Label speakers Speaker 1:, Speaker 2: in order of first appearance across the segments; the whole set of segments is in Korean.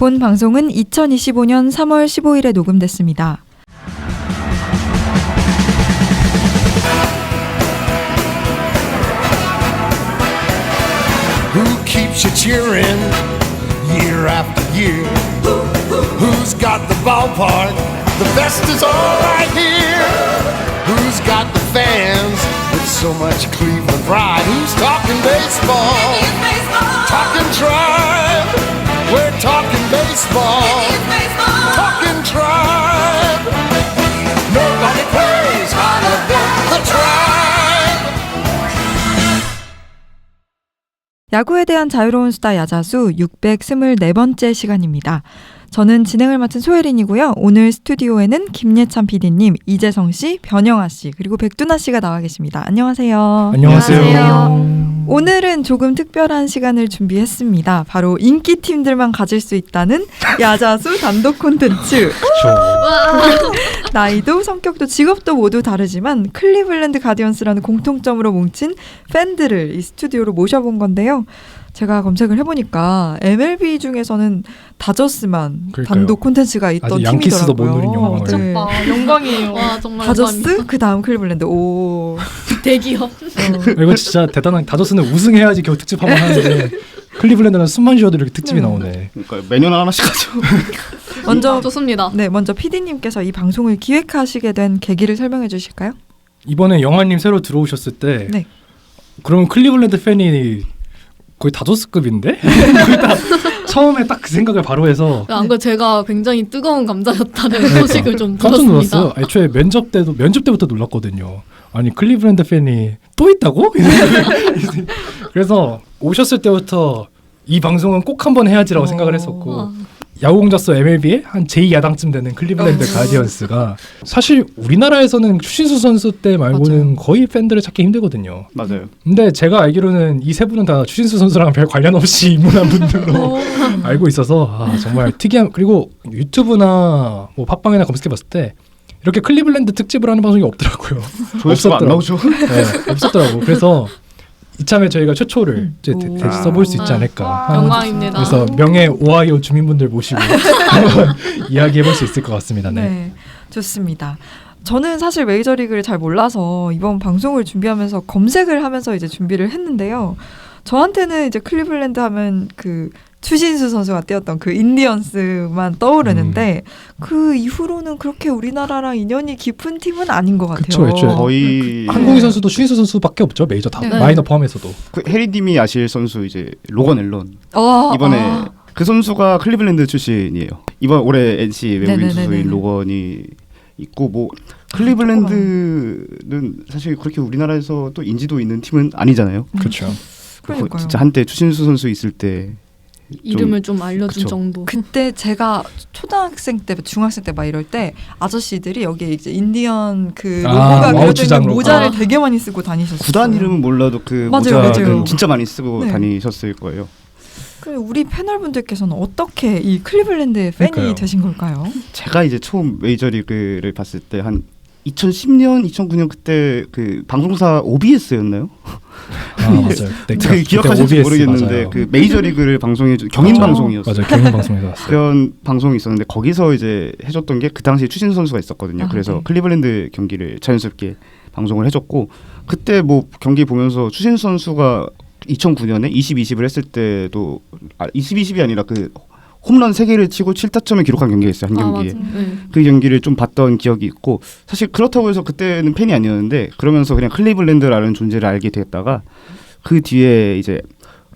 Speaker 1: 본 방송은 2025년 3월 15일에 녹음됐습니다.
Speaker 2: Who keeps you cheering year after year? Who's got the ballpark? The best is all right here. Who's got the fans with so much Cleveland pride? Who's talking baseball? Talking tribe. We're talking baseball. Talking tribe. Nobody plays harder than the tribe.
Speaker 1: 야구에 대한 자유로운 수다 야자수 624번째 시간입니다. 저는 진행을 맡은 소혜린이고요. 오늘 스튜디오에는 김예찬 PD님, 이재성 씨, 변영아 씨, 그리고 백두나 씨가 나와 계십니다. 안녕하세요.
Speaker 3: 안녕하세요.
Speaker 1: 오늘은 조금 특별한 시간을 준비했습니다. 바로 인기팀들만 가질 수 있다는 야자수 단독 콘텐츠. 나이도 성격도 직업도 모두 다르지만 클리블랜드 가디언스라는 공통점으로 뭉친 팬들을 이 스튜디오로 모셔본 건데요. 제가 검색을 해보니까 MLB 중에서는 다저스만
Speaker 3: 그러니까요.
Speaker 1: 단독 콘텐츠가 있던
Speaker 3: 아직 양키스도 못
Speaker 1: 팀이더라고요.
Speaker 3: 누린 영광을.
Speaker 1: 네.
Speaker 4: 아, 영광이에요. 와, 정말
Speaker 1: 다저스
Speaker 4: 감사합니다.
Speaker 1: 그 다음 클리블랜드. 오.
Speaker 4: 대기업.
Speaker 3: 이거 진짜 대단한. 다저스는 우승해야지 겨우 특집 한번 하는데 클리블랜드는 숨만 쉬어도 이렇게 특집이 나오네.
Speaker 5: 그러니까 매년 하나씩 하죠.
Speaker 1: 먼저
Speaker 4: 좋습니다.
Speaker 1: 네, 먼저 PD님께서 이 방송을 기획하시게 된 계기를 설명해 주실까요?
Speaker 3: 이번에 영화님 새로 들어오셨을 때
Speaker 1: 네.
Speaker 3: 그러면 클리블랜드 팬이 거의 다저스급인데? 거의 딱 처음에 딱 그 생각을 바로 해서
Speaker 4: 안 그래도 제가 굉장히 뜨거운 감자였다는
Speaker 3: 그러니까.
Speaker 4: 소식을 좀
Speaker 3: 깜짝
Speaker 4: 들었습니다.
Speaker 3: 놀랐어요. 애초에 면접 때부터 놀랐거든요. 아니 클리블랜드 팬이 또 있다고? 그래서 오셨을 때부터 이 방송은 꼭 한번 해야지라고 생각을 했었고 야구공작소 MLB의 한 제2야당쯤 되는 클리블랜드 가디언스가 사실 우리나라에서는 추신수 선수 때 말고는
Speaker 1: 맞아요.
Speaker 3: 거의 팬들을 찾기 힘들거든요.
Speaker 5: 맞아요.
Speaker 3: 근데 제가 알기로는 이 세 분은 다 추신수 선수랑 별 관련 없이 입문한 분들로 알고 있어서 정말 특이한. 그리고 유튜브나 뭐 팟빵이나 검색해봤을 때 이렇게 클리블랜드 특집을 하는 방송이 없더라고요.
Speaker 5: 조회수가 안 나오죠.
Speaker 3: 네, 없었더라고. 그래서 이참에 저희가 최초를 이제 써볼 수 있지 않을까.
Speaker 4: 영광입니다.
Speaker 3: 그래서 명예 오하이오 주민분들 모시고 한번 이야기해볼 수 있을 것 같습니다. 네.
Speaker 1: 네, 좋습니다. 저는 사실 메이저리그를 잘 몰라서 이번 방송을 준비하면서 검색을 하면서 이제 준비를 했는데요. 저한테는 이제 클리블랜드 하면 그 추신수 선수가 뛰었던 그 인디언스만 떠오르는데 그 이후로는 그렇게 우리나라랑 인연이 깊은 팀은 아닌 것 같아요.
Speaker 3: 그쵸, 애초에.
Speaker 5: 거의
Speaker 3: 한국인 선수도 추신수 선수밖에 없죠. 메이저 다
Speaker 1: 네.
Speaker 3: 마이너 포함해서도.
Speaker 5: 그 해리님이 아실 선수 이제 로건 앨런 이번에
Speaker 1: 아.
Speaker 5: 그 선수가 클리블랜드 출신이에요. 이번 올해 NC 외국인
Speaker 1: 네네네네.
Speaker 5: 투수인 로건이 있고 뭐 클리블랜드는 사실 그렇게 우리나라에서 또 인지도 있는 팀은 아니잖아요.
Speaker 3: 그렇죠.
Speaker 1: 그러니까요.
Speaker 5: 진짜 한때 추신수 선수 있을 때
Speaker 4: 이름을 좀 알려준
Speaker 5: 그쵸.
Speaker 4: 정도.
Speaker 1: 그때 제가 초등학생 때, 중학생 때 막 이럴 때 아저씨들이 여기에 이제 인디언 그 로고가 그려져 있는
Speaker 3: 와우추장
Speaker 1: 모자를
Speaker 4: 로고.
Speaker 1: 되게 많이 쓰고 다니셨어요.
Speaker 5: 구단 이름은 몰라도 그
Speaker 1: 맞아요,
Speaker 5: 모자는
Speaker 1: 맞아요.
Speaker 5: 진짜 많이 쓰고
Speaker 1: 네.
Speaker 5: 다니셨을 거예요.
Speaker 1: 그 우리 패널분들께서는 어떻게 이 클리블랜드의 팬이
Speaker 3: 그러니까요.
Speaker 1: 되신 걸까요?
Speaker 5: 제가 이제 처음 메이저리그를 봤을 때 한 2010년, 2009년 그때 그 방송사 OBS였나요?
Speaker 3: 맞아요. 네,
Speaker 5: 그 기억하실지
Speaker 3: OBS
Speaker 5: 모르겠는데
Speaker 3: 맞아요.
Speaker 5: 그 메이저리그를 방송해 준 경인
Speaker 1: 맞아요.
Speaker 5: 방송이었어요.
Speaker 3: 맞아요. 경인 방송에서 왔어요.
Speaker 5: 그런 방송이 있었는데 거기서 이제 해줬던 게 그 당시에 추신수 선수가 있었거든요.
Speaker 1: 아,
Speaker 5: 그래서
Speaker 1: 네.
Speaker 5: 클리블랜드 경기를 자연스럽게 방송을 해줬고 그때 뭐 경기 보면서 추신수 선수가 2009년에 20-20을 했을 때도 20-20이 아니라 그 홈런 3개를 치고 7타점을 기록한 경기가 있어요. 한 경기에.
Speaker 4: 네.
Speaker 5: 그 경기를 좀 봤던 기억이 있고 사실 그렇다고 해서 그때는 팬이 아니었는데 그러면서 그냥 클리블랜드라는 존재를 알게 됐다가 그 뒤에 이제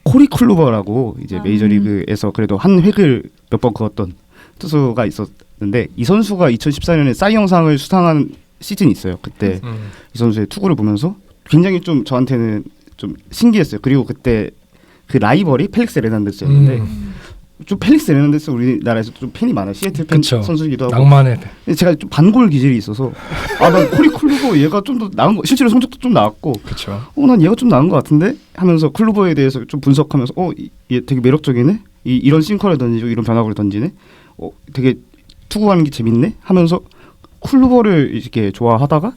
Speaker 5: 코리 클루버라고 이제 메이저리그에서 그래도 한 획을 몇 번 그었던 투수가 있었는데 이 선수가 2014년에 싸이 영상을 수상한 시즌이 있어요. 그때 이 선수의 투구를 보면서 굉장히 좀 저한테는 좀 신기했어요. 그리고 그때 그 라이벌이 펠릭스 레난데스였는데 좀 펠릭스 레난데스 우리나라에서 좀 팬이 많아요. 시애틀 팬
Speaker 3: 그쵸.
Speaker 5: 선수이기도 하고.
Speaker 3: 낭만의
Speaker 5: 근데 제가 좀 반골 기질이 있어서 난 코리 클루버 얘가 좀 더 나은 거 실제로 성적도 좀 나왔고
Speaker 3: 그렇죠.
Speaker 5: 난 얘가 좀 나은 것 같은데 하면서 클루버에 대해서 좀 분석하면서 얘 되게 매력적이네. 이런 싱커를 던지고 이런 변화구를 던지네. 되게 투구하는 게 재밌네 하면서 클루버를 이렇게 좋아하다가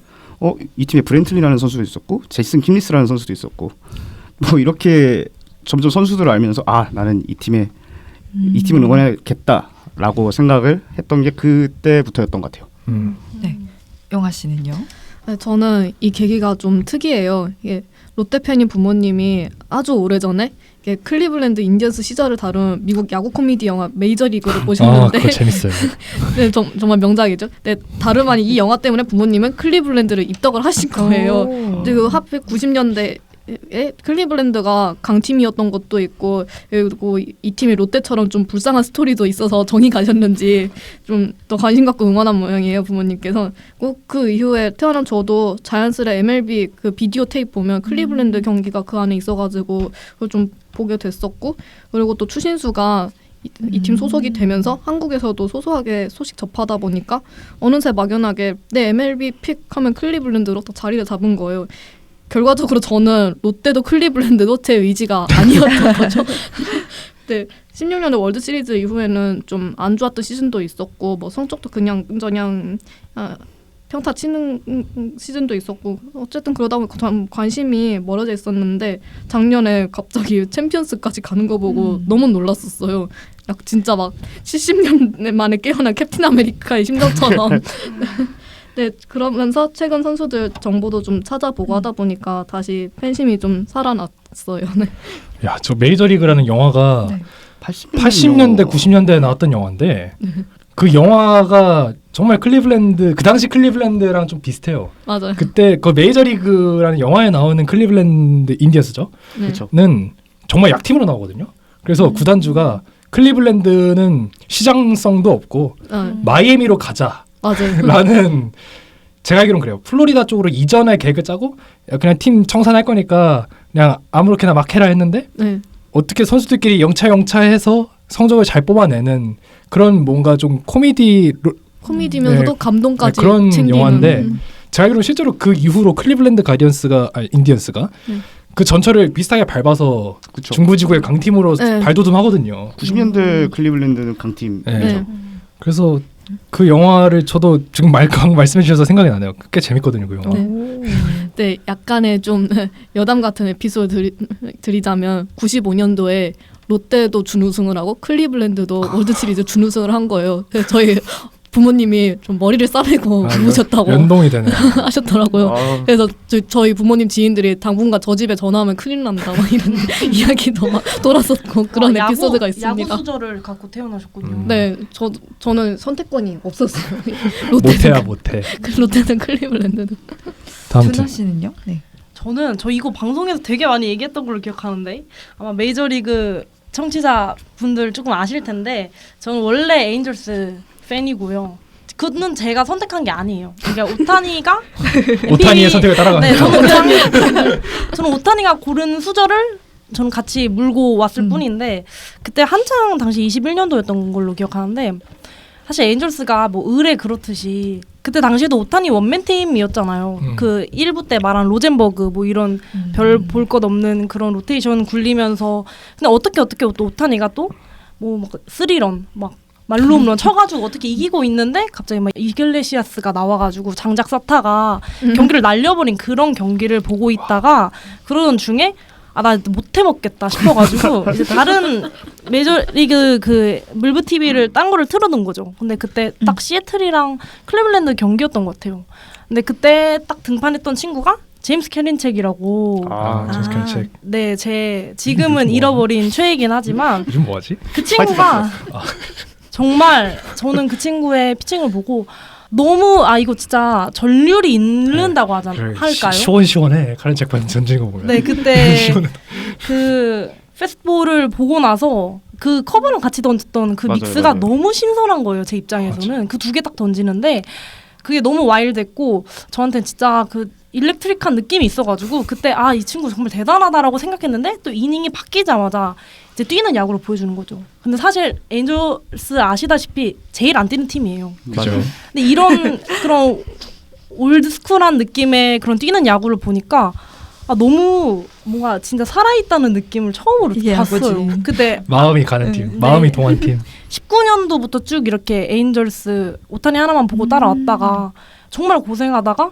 Speaker 5: 이 팀에 브렌틀리라는 선수도 있었고 제이슨 킴리스라는 선수도 있었고 뭐 이렇게 점점 선수들을 알면서 나는 이 팀에 이 팀을 응원하겠다라고 생각을 했던 게 그때부터였던 것 같아요.
Speaker 1: 네. 영아 씨는요?
Speaker 4: 네, 저는 이 계기가 좀 특이해요. 이게 롯데 팬인 부모님이 아주 오래전에 이게 클리블랜드 인디언스 시절을 다룬 미국 야구 코미디 영화 메이저리그를 보셨는데
Speaker 3: 그거 재밌어요.
Speaker 4: 네, 정말 명작이죠. 네, 다름 아닌 이 영화 때문에 부모님은 클리블랜드를 입덕을 하신 거예요. 그리고 하필 90년대에 클리블랜드가 강팀이었던 것도 있고, 그리고 이 팀이 롯데처럼 좀 불쌍한 스토리도 있어서 정이 가셨는지 좀 더 관심 갖고 응원한 모양이에요, 부모님께서. 꼭 그 이후에 태어난 저도 자연스레 MLB 그 비디오 테이프 보면 클리블랜드 경기가 그 안에 있어가지고 그걸 좀 보게 됐었고, 그리고 또 추신수가 이 팀 소속이 되면서 한국에서도 소소하게 소식 접하다 보니까 어느새 막연하게 내 MLB 픽하면 클리블랜드로 또 자리를 잡은 거예요. 결과적으로 저는 롯데도 클리블랜드도 제 의지가 아니었던 거죠. 네, 16년에 월드 시리즈 이후에는 좀 안 좋았던 시즌도 있었고, 뭐 성적도 그냥 평타 치는 시즌도 있었고, 어쨌든 그러다 보니 관심이 멀어져 있었는데 작년에 갑자기 챔피언스까지 가는 거 보고 너무 놀랐었어요. 진짜 막 70년 만에 깨어난 캡틴 아메리카의 심정처럼. 네, 그러면서 최근 선수들 정보도 좀 찾아보고 하다 보니까 다시 팬심이 좀 살아났어요. 네.
Speaker 3: 야, 저 메이저리그라는 영화가
Speaker 1: 네.
Speaker 3: 80년대, 90년대에 나왔던 영화인데 그 영화가 정말 클리블랜드, 그 당시 클리블랜드랑 좀 비슷해요.
Speaker 4: 맞아요.
Speaker 3: 그때 그 메이저리그라는 영화에 나오는 클리블랜드 인디언스죠.
Speaker 4: 네.
Speaker 5: 그렇죠.
Speaker 3: 는 정말 약팀으로 나오거든요. 그래서 구단주가 클리블랜드는 시장성도 없고 마이애미로 가자.
Speaker 4: 맞아요.
Speaker 3: 라는 제가 알기로는 그래요. 플로리다 쪽으로 이전에 계획을 짜고 그냥 팀 청산할 거니까 그냥 아무렇게나 막 해라 했는데
Speaker 4: 네.
Speaker 3: 어떻게 선수들끼리 영차영차해서 성적을 잘 뽑아내는 그런 뭔가 좀
Speaker 4: 코미디면서도
Speaker 3: 네,
Speaker 4: 감동까지
Speaker 3: 네, 그런
Speaker 4: 챙기는.
Speaker 3: 영화인데 제가 알기로는 실제로 그 이후로 클리블랜드 인디언스가 그 전철을 비슷하게 밟아서
Speaker 5: 그쵸.
Speaker 3: 중부지구의 강팀으로
Speaker 4: 네.
Speaker 3: 발돋움하거든요.
Speaker 5: 90년대 클리블랜드는 강팀.
Speaker 3: 네.
Speaker 4: 네.
Speaker 3: 그래서 그 영화를 저도 지금 말씀해 주셔서 생각이 나네요. 꽤 재밌거든요, 그 영화.
Speaker 4: 네, 약간의 좀 여담 같은 에피소드 드리자면 95년도에 롯데도 준우승을 하고 클리블랜드도 월드시리즈 준우승을 한 거예요. 그래서 저희 부모님이 좀 머리를 싸매고 우셨다고
Speaker 3: 연동이 되네.
Speaker 4: 하셨더라고요. 그래서 저희 부모님 지인들이 당분간 저 집에 전화하면 큰일 난다 막 이런 이야기도 막 돌았었고 그런 에피소드가 있습니다.
Speaker 6: 야구 수저를 갖고 태어나셨군요.
Speaker 4: 네, 저는 선택권이 없었어요.
Speaker 3: 못해.
Speaker 4: 롯데는 클리블랜드는.
Speaker 3: 다음
Speaker 1: 준하 씨는요? 네.
Speaker 6: 저 이거 방송에서 되게 많이 얘기했던 걸로 기억하는데 아마 메이저리그 청취자 분들 조금 아실 텐데 저는 원래 에인절스 팬이고요. 그는 제가 선택한 게 아니에요. 그러니까 오타니가
Speaker 3: 오타니의 선택을 따라가는.
Speaker 6: 네, 저는 오타니가 고른 수저를 저는 같이 물고 왔을 뿐인데 그때 한창 당시 21년도였던 걸로 기억하는데 사실 에인절스가 뭐 을에 그렇듯이 그때 당시에도 오타니 원맨 팀이었잖아요. 그 1부 때 말한 로젠버그 뭐 이런 별 볼 것 없는 그런 로테이션 굴리면서 근데 어떻게 또 오타니가 또 뭐 3런 막 말로 홈런 쳐가지고 어떻게 이기고 있는데 갑자기 막 이글레시아스가 나와가지고 장작 사타가 경기를 날려버린 그런 경기를 보고 있다가 그러던 중에 나 못해 먹겠다 싶어가지고 이제 다른 메이저리그 그 물브 TV를 딴 거를 틀어둔 거죠. 근데 그때 딱 시애틀이랑 클리블랜드 경기였던 것 같아요. 근데 그때 딱 등판했던 친구가 제임스 캐린책이라고.
Speaker 3: 제임스 캐린책.
Speaker 6: 네, 제 지금은 잃어버린 최애이긴 하지만
Speaker 3: 요즘 뭐하지?
Speaker 6: 그 친구가 정말 저는 그 친구의 피칭을 보고 너무 이거 진짜 전율이 있는다고 할까요?
Speaker 3: 시원시원해. 캐린책 던지는 거 보면.
Speaker 6: 네, 그때 그 페스트볼을 보고 나서 그 커버랑 같이 던졌던 그 믹스가 너무 신선한 거예요. 제 입장에서는. 그 두 개 딱 던지는데 그게 너무 와일드했고 저한테는 진짜 그 일렉트릭한 느낌이 있어가지고 그때 이 친구 정말 대단하다라고 생각했는데 또 이닝이 바뀌자마자 이제 뛰는 야구를 보여주는 거죠. 근데 사실 에인절스 아시다시피 제일 안 뛰는 팀이에요.
Speaker 3: 그렇죠.
Speaker 6: 근데 이런 그런 올드스쿨한 느낌의 그런 뛰는 야구를 보니까 너무 뭔가 진짜 살아있다는 느낌을 처음으로 봤어요. 그때
Speaker 3: 마음이 가는 팀, 마음이 동한 팀.
Speaker 6: 19년도부터 쭉 이렇게 에인절스 오타니 하나만 보고 따라왔다가 정말 고생하다가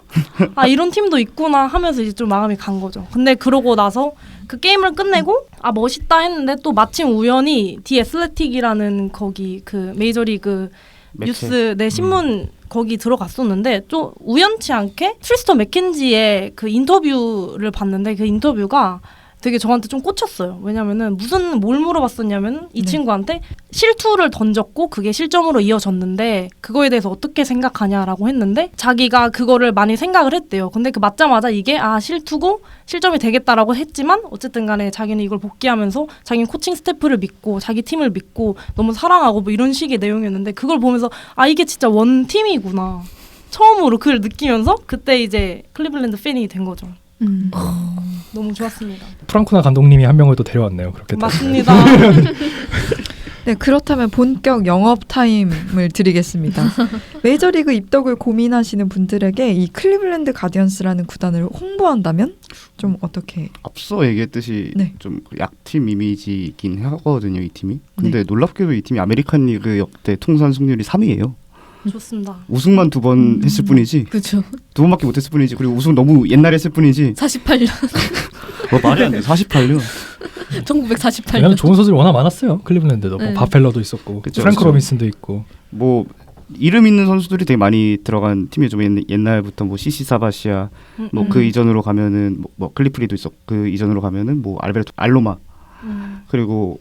Speaker 6: 이런 팀도 있구나 하면서 이제 좀 마음이 간 거죠. 근데 그러고 나서 그 게임을 끝내고 아 멋있다 했는데 또 마침 우연히 디 애슬레틱이라는 거기 그 메이저리그
Speaker 5: 매체.
Speaker 6: 뉴스 내 신문 거기 들어갔었는데 좀 우연치 않게 트리스터 맥켄지의 그 인터뷰를 봤는데 그 인터뷰가 되게 저한테 좀 꽂혔어요. 왜냐면은 뭘 물어봤었냐면 이 친구한테 실투를 던졌고 그게 실점으로 이어졌는데 그거에 대해서 어떻게 생각하냐라고 했는데 자기가 그거를 많이 생각을 했대요. 근데 그 맞자마자 이게 실투고 실점이 되겠다라고 했지만 어쨌든 간에 자기는 이걸 복귀하면서 자기는 코칭 스태프를 믿고 자기 팀을 믿고 너무 사랑하고 뭐 이런 식의 내용이었는데 그걸 보면서 이게 진짜 원팀이구나. 처음으로 그걸 느끼면서 그때 이제 클리블랜드 팬이 된 거죠. 너무 좋았습니다.
Speaker 3: 프랑쿠나 감독님이 한 명을 또 데려왔네요. 그렇게
Speaker 6: 맞습니다.
Speaker 1: 네, 그렇다면 본격 영업 타임을 드리겠습니다. 메이저리그 입덕을 고민하시는 분들에게 이 클리블랜드 가디언스라는 구단을 홍보한다면 좀 어떻게?
Speaker 5: 앞서 얘기했듯이
Speaker 1: 네.
Speaker 5: 좀 약팀 이미지이긴 하거든요, 이 팀이. 근데 놀랍게도 이 팀이 아메리칸 리그 역대 통산 승률이 3위예요.
Speaker 6: 좋습니다.
Speaker 5: 우승만 2번 했을 뿐이지.
Speaker 4: 그렇죠.
Speaker 5: 2번밖에 못 했을 뿐이지. 그리고 우승 너무 옛날에 했을 뿐이지.
Speaker 4: 48년.
Speaker 5: 말이 안 돼. 48년.
Speaker 4: 1948년.
Speaker 3: 왜냐면 좋은 선수들이 워낙 많았어요. 클리블랜드도
Speaker 4: 네.
Speaker 3: 뭐 바펠러도 있었고
Speaker 5: 그쵸,
Speaker 3: 프랭크
Speaker 5: 그쵸.
Speaker 3: 로빈슨도 있고.
Speaker 5: 뭐 이름 있는 선수들이 되게 많이 들어간 팀이죠. 옛날부터 뭐 CC 사바시아, 뭐 그 이전으로 가면은 뭐 클리프리도 있었고 그 이전으로 가면은 뭐 알베르토 알로마, 그리고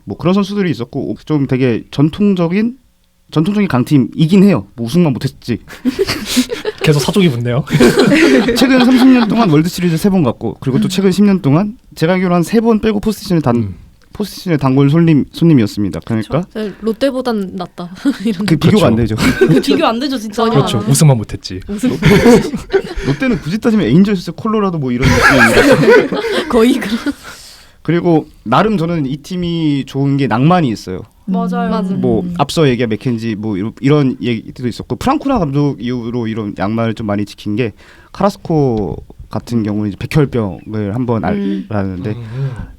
Speaker 5: 뭐 그런 선수들이 있었고 좀 되게 전통적인 강팀이긴 해요. 뭐 우승만 못했지.
Speaker 3: 계속 사족이 붙네요.
Speaker 5: 최근 30년 동안 월드 시리즈 3번 갔고 그리고 또 최근 10년 동안 제가 알기로 한 3번 빼고 포스트시즌의 단골 손님이었습니다. 그러니까
Speaker 4: 롯데보단 낫다. 이런
Speaker 5: 그 비교가 안 되죠.
Speaker 6: 비교 안 되죠 진짜.
Speaker 3: 그렇죠. 우승만 못했지.
Speaker 5: 롯데는 굳이 따지면 에인절스, 콜로라도 뭐 이런 느낌입니다.
Speaker 4: 거의 그런.
Speaker 5: 그리고 나름 저는 이 팀이 좋은 게 낭만이 있어요.
Speaker 6: 맞아요.
Speaker 4: 맞아.
Speaker 5: 뭐 앞서 얘기한 맥켄지 뭐 이런 얘기도 있었고 프랑쿠나 감독 이후로 이런 낭만을 좀 많이 지킨 게 카라스코 같은 경우는 이제 백혈병을 한번 알았는데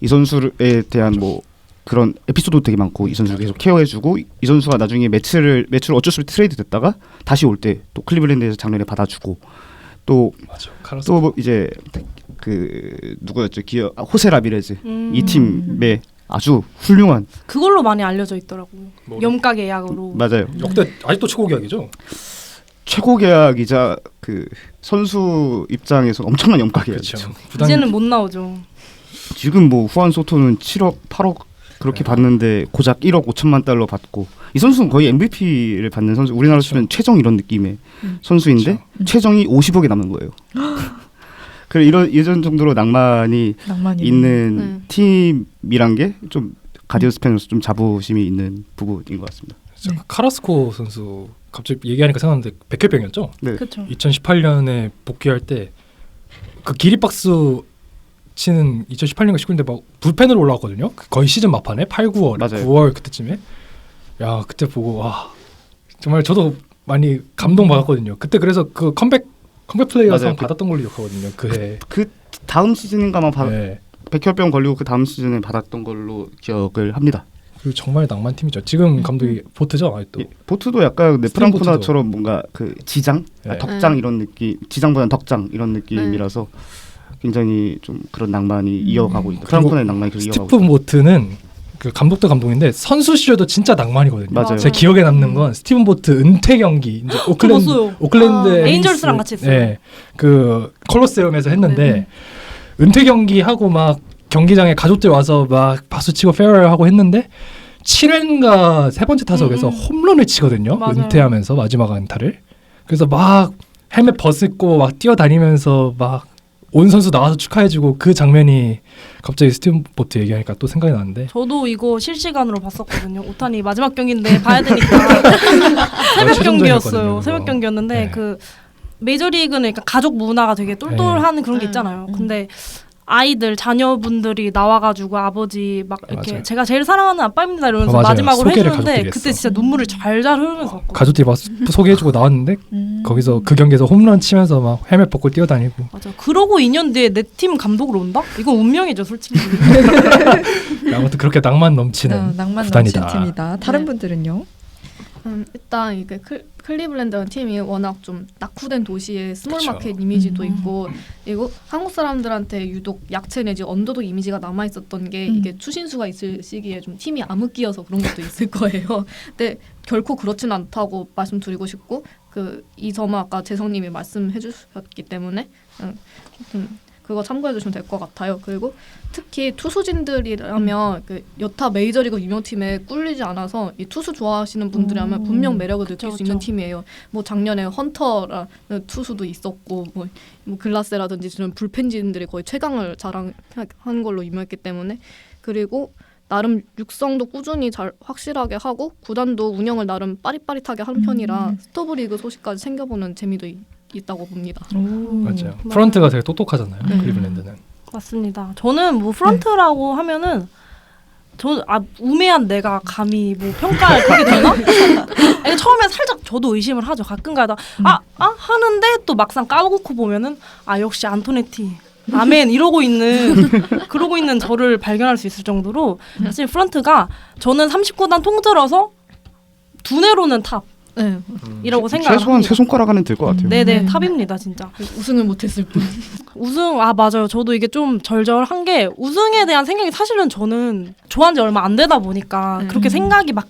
Speaker 5: 이 선수에 대한 뭐 그런 에피소드 되게 많고 이 선수를 계속 케어해주고 이 선수가 나중에 매출을 어쩔 수 없이 트레이드 됐다가 다시 올 때 또 클리블랜드에서 작년에 받아주고 또 뭐 이제 그 누구였죠? 호세 라미레즈 이 팀의 아주 훌륭한
Speaker 6: 그걸로 많이 알려져 있더라고요. 염가 계약으로.
Speaker 5: 맞아요.
Speaker 3: 역대 아직도 최고 계약이죠.
Speaker 5: 최고 계약이자 그 선수 입장에서 엄청난 염가 계약이죠.
Speaker 6: 이제는 못 나오죠.
Speaker 5: 지금 뭐 후안 소토는 7억, 8억 그렇게 받는데 고작 1억 5천만 달러 받고 이 선수는 거의 MVP를 받는 선수. 우리나라로 치면 최정 이런 느낌의 선수인데 최정이 50억에 남는 거예요. 그래 이런 정도로 낭만이 있는 팀이란 게 좀 가디언스 팬으로서 좀 자부심이 있는 부분인 것 같습니다.
Speaker 3: 네. 카라스코 선수 갑자기 얘기하니까 생각났는데 백혈병이었죠.
Speaker 5: 네.
Speaker 6: 그렇죠.
Speaker 3: 2018년에 복귀할 때 그 기립박스 치는 2018년인가 19년인데 막 불펜으로 올라왔거든요. 거의 시즌 막판에 8, 9월,
Speaker 5: 맞아요.
Speaker 3: 9월 그때쯤에. 야 그때 보고 와 정말 저도 많이 감동받았거든요. 그때 그래서 그 컴백 플레이어상 받았던 걸로 기억하거든요.
Speaker 5: 그 다음 시즌인가만
Speaker 3: 네.
Speaker 5: 백혈병 걸리고 그 다음 시즌에 받았던 걸로 기억을 합니다.
Speaker 3: 그 정말 낭만 팀이죠. 지금 감독이 보트죠, 아직도.
Speaker 5: 보트도 약간
Speaker 3: 스팀
Speaker 5: 프랑쿠나처럼 뭔가 그 지장,
Speaker 3: 네.
Speaker 5: 덕장 이런 느낌, 지장보다는 덕장 이런 느낌이라서 굉장히 좀 그런 낭만이 이어가고 있다. 프랑쿠나의 낭만이 계속 이어가고 있다.
Speaker 3: 스티브 보트는 그 감독도 감독인데 선수 시절도 진짜 낭만이거든요.
Speaker 5: 맞아요.
Speaker 3: 제 기억에 남는 건 스티븐 보트 은퇴 경기 이제 오클랜드
Speaker 6: 에인절스랑 같이 했어요.
Speaker 3: 네, 그 콜로세움에서 했는데 은퇴 경기 하고 막 경기장에 가족들 와서 막 박수 치고 페어웨어 하고 했는데 7회인가 세 번째 타석에서 홈런을 치거든요.
Speaker 6: 맞아요.
Speaker 3: 은퇴하면서 마지막 안타를. 그래서 막 헬멧 벗고 막 뛰어다니면서 막 온 선수 나와서 축하해주고 그 장면이 갑자기 스티븐 보트 얘기하니까 또 생각이 나는데.
Speaker 6: 저도 이거 실시간으로 봤었거든요. 오타니 마지막 경기인데 봐야 되니까 새벽 경기였어요. 새벽 경기였는데
Speaker 3: 네.
Speaker 6: 그 메이저리그는 그러니까 가족 문화가 되게 똘똘한 그런 게 있잖아요. 근데 아이들 자녀분들이 나와가지고 아버지 막 이렇게
Speaker 3: 맞아요.
Speaker 6: 제가 제일 사랑하는 아빠입니다 이러면서
Speaker 3: 맞아요.
Speaker 6: 마지막으로
Speaker 3: 소개를
Speaker 6: 해주는데
Speaker 3: 가족들이
Speaker 6: 그때
Speaker 3: 했어.
Speaker 6: 진짜 눈물을 잘잘 흐르면서 봤거든요.
Speaker 3: 가족들이 막 소개해주고 나왔는데 거기서 그 경기에서 홈런 치면서 막 헬멧 벗고 뛰어다니고.
Speaker 6: 맞아. 그러고 2년 뒤에 내 팀 감독으로 온다? 이건 운명이죠, 솔직히.
Speaker 3: 아무튼 그렇게 낭만 넘치는
Speaker 1: 낭만
Speaker 3: 구단이다.
Speaker 1: 넘친 팀이다. 다른
Speaker 6: 네.
Speaker 1: 분들은요?
Speaker 4: 일단 이게 클리블랜드라는 팀이 워낙 좀 낙후된 도시의 스몰
Speaker 3: 그쵸.
Speaker 4: 마켓 이미지도 있고, 그리고 한국 사람들한테 유독 약체 내지 언더독 이미지가 남아 있었던 게 이게 추신수가 있을 시기에 좀 팀이 암흑기여서 그런 것도 있을 거예요. 근데 결코 그렇진 않다고 말씀드리고 싶고, 그 이점은 아까 재성님이 말씀해 주셨기 때문에 그거 참고해 주시면 될 것 같아요. 그리고 특히 투수진들이라면 그 여타 메이저리그 유명팀에 꿀리지 않아서 이 투수 좋아하시는 분들이라면 분명 매력을 느낄 수 있는 팀이에요. 뭐 작년에 헌터라는 투수도 있었고 뭐 글라세라든지 이런 불펜진들이 거의 최강을 자랑한 걸로 유명했기 때문에, 그리고 나름 육성도 꾸준히 잘 확실하게 하고 구단도 운영을 나름 빠릿빠릿하게 하는 편이라 스토브리그 소식까지 챙겨보는 재미도 있다고 봅니다.
Speaker 3: 맞아요. 프런트가 되게 똑똑하잖아요. 클리블랜드는.
Speaker 6: 맞습니다. 저는 뭐 프런트라고 하면은 우매한 내가 감히 뭐 평가를 그렇게 되나? 아니, 처음에 살짝 저도 의심을 하죠. 가끔가다 하는데 또 막상 까먹고 보면은 역시 안토네티 아멘 이러고 있는 저를 발견할 수 있을 정도로 사실 프런트가 저는 39단 통틀어서 두뇌로는 탑이라고 생각을
Speaker 5: 최소한
Speaker 6: 합니다.
Speaker 5: 세 손가락 안에 들 것 같아요.
Speaker 6: 네네 탑입니다 진짜.
Speaker 4: 우승을 못했을 뿐.
Speaker 6: 우승 맞아요. 저도 이게 좀 절절한 게 우승에 대한 생각이 사실은 저는 좋아한 지 얼마 안 되다 보니까 그렇게 생각이 막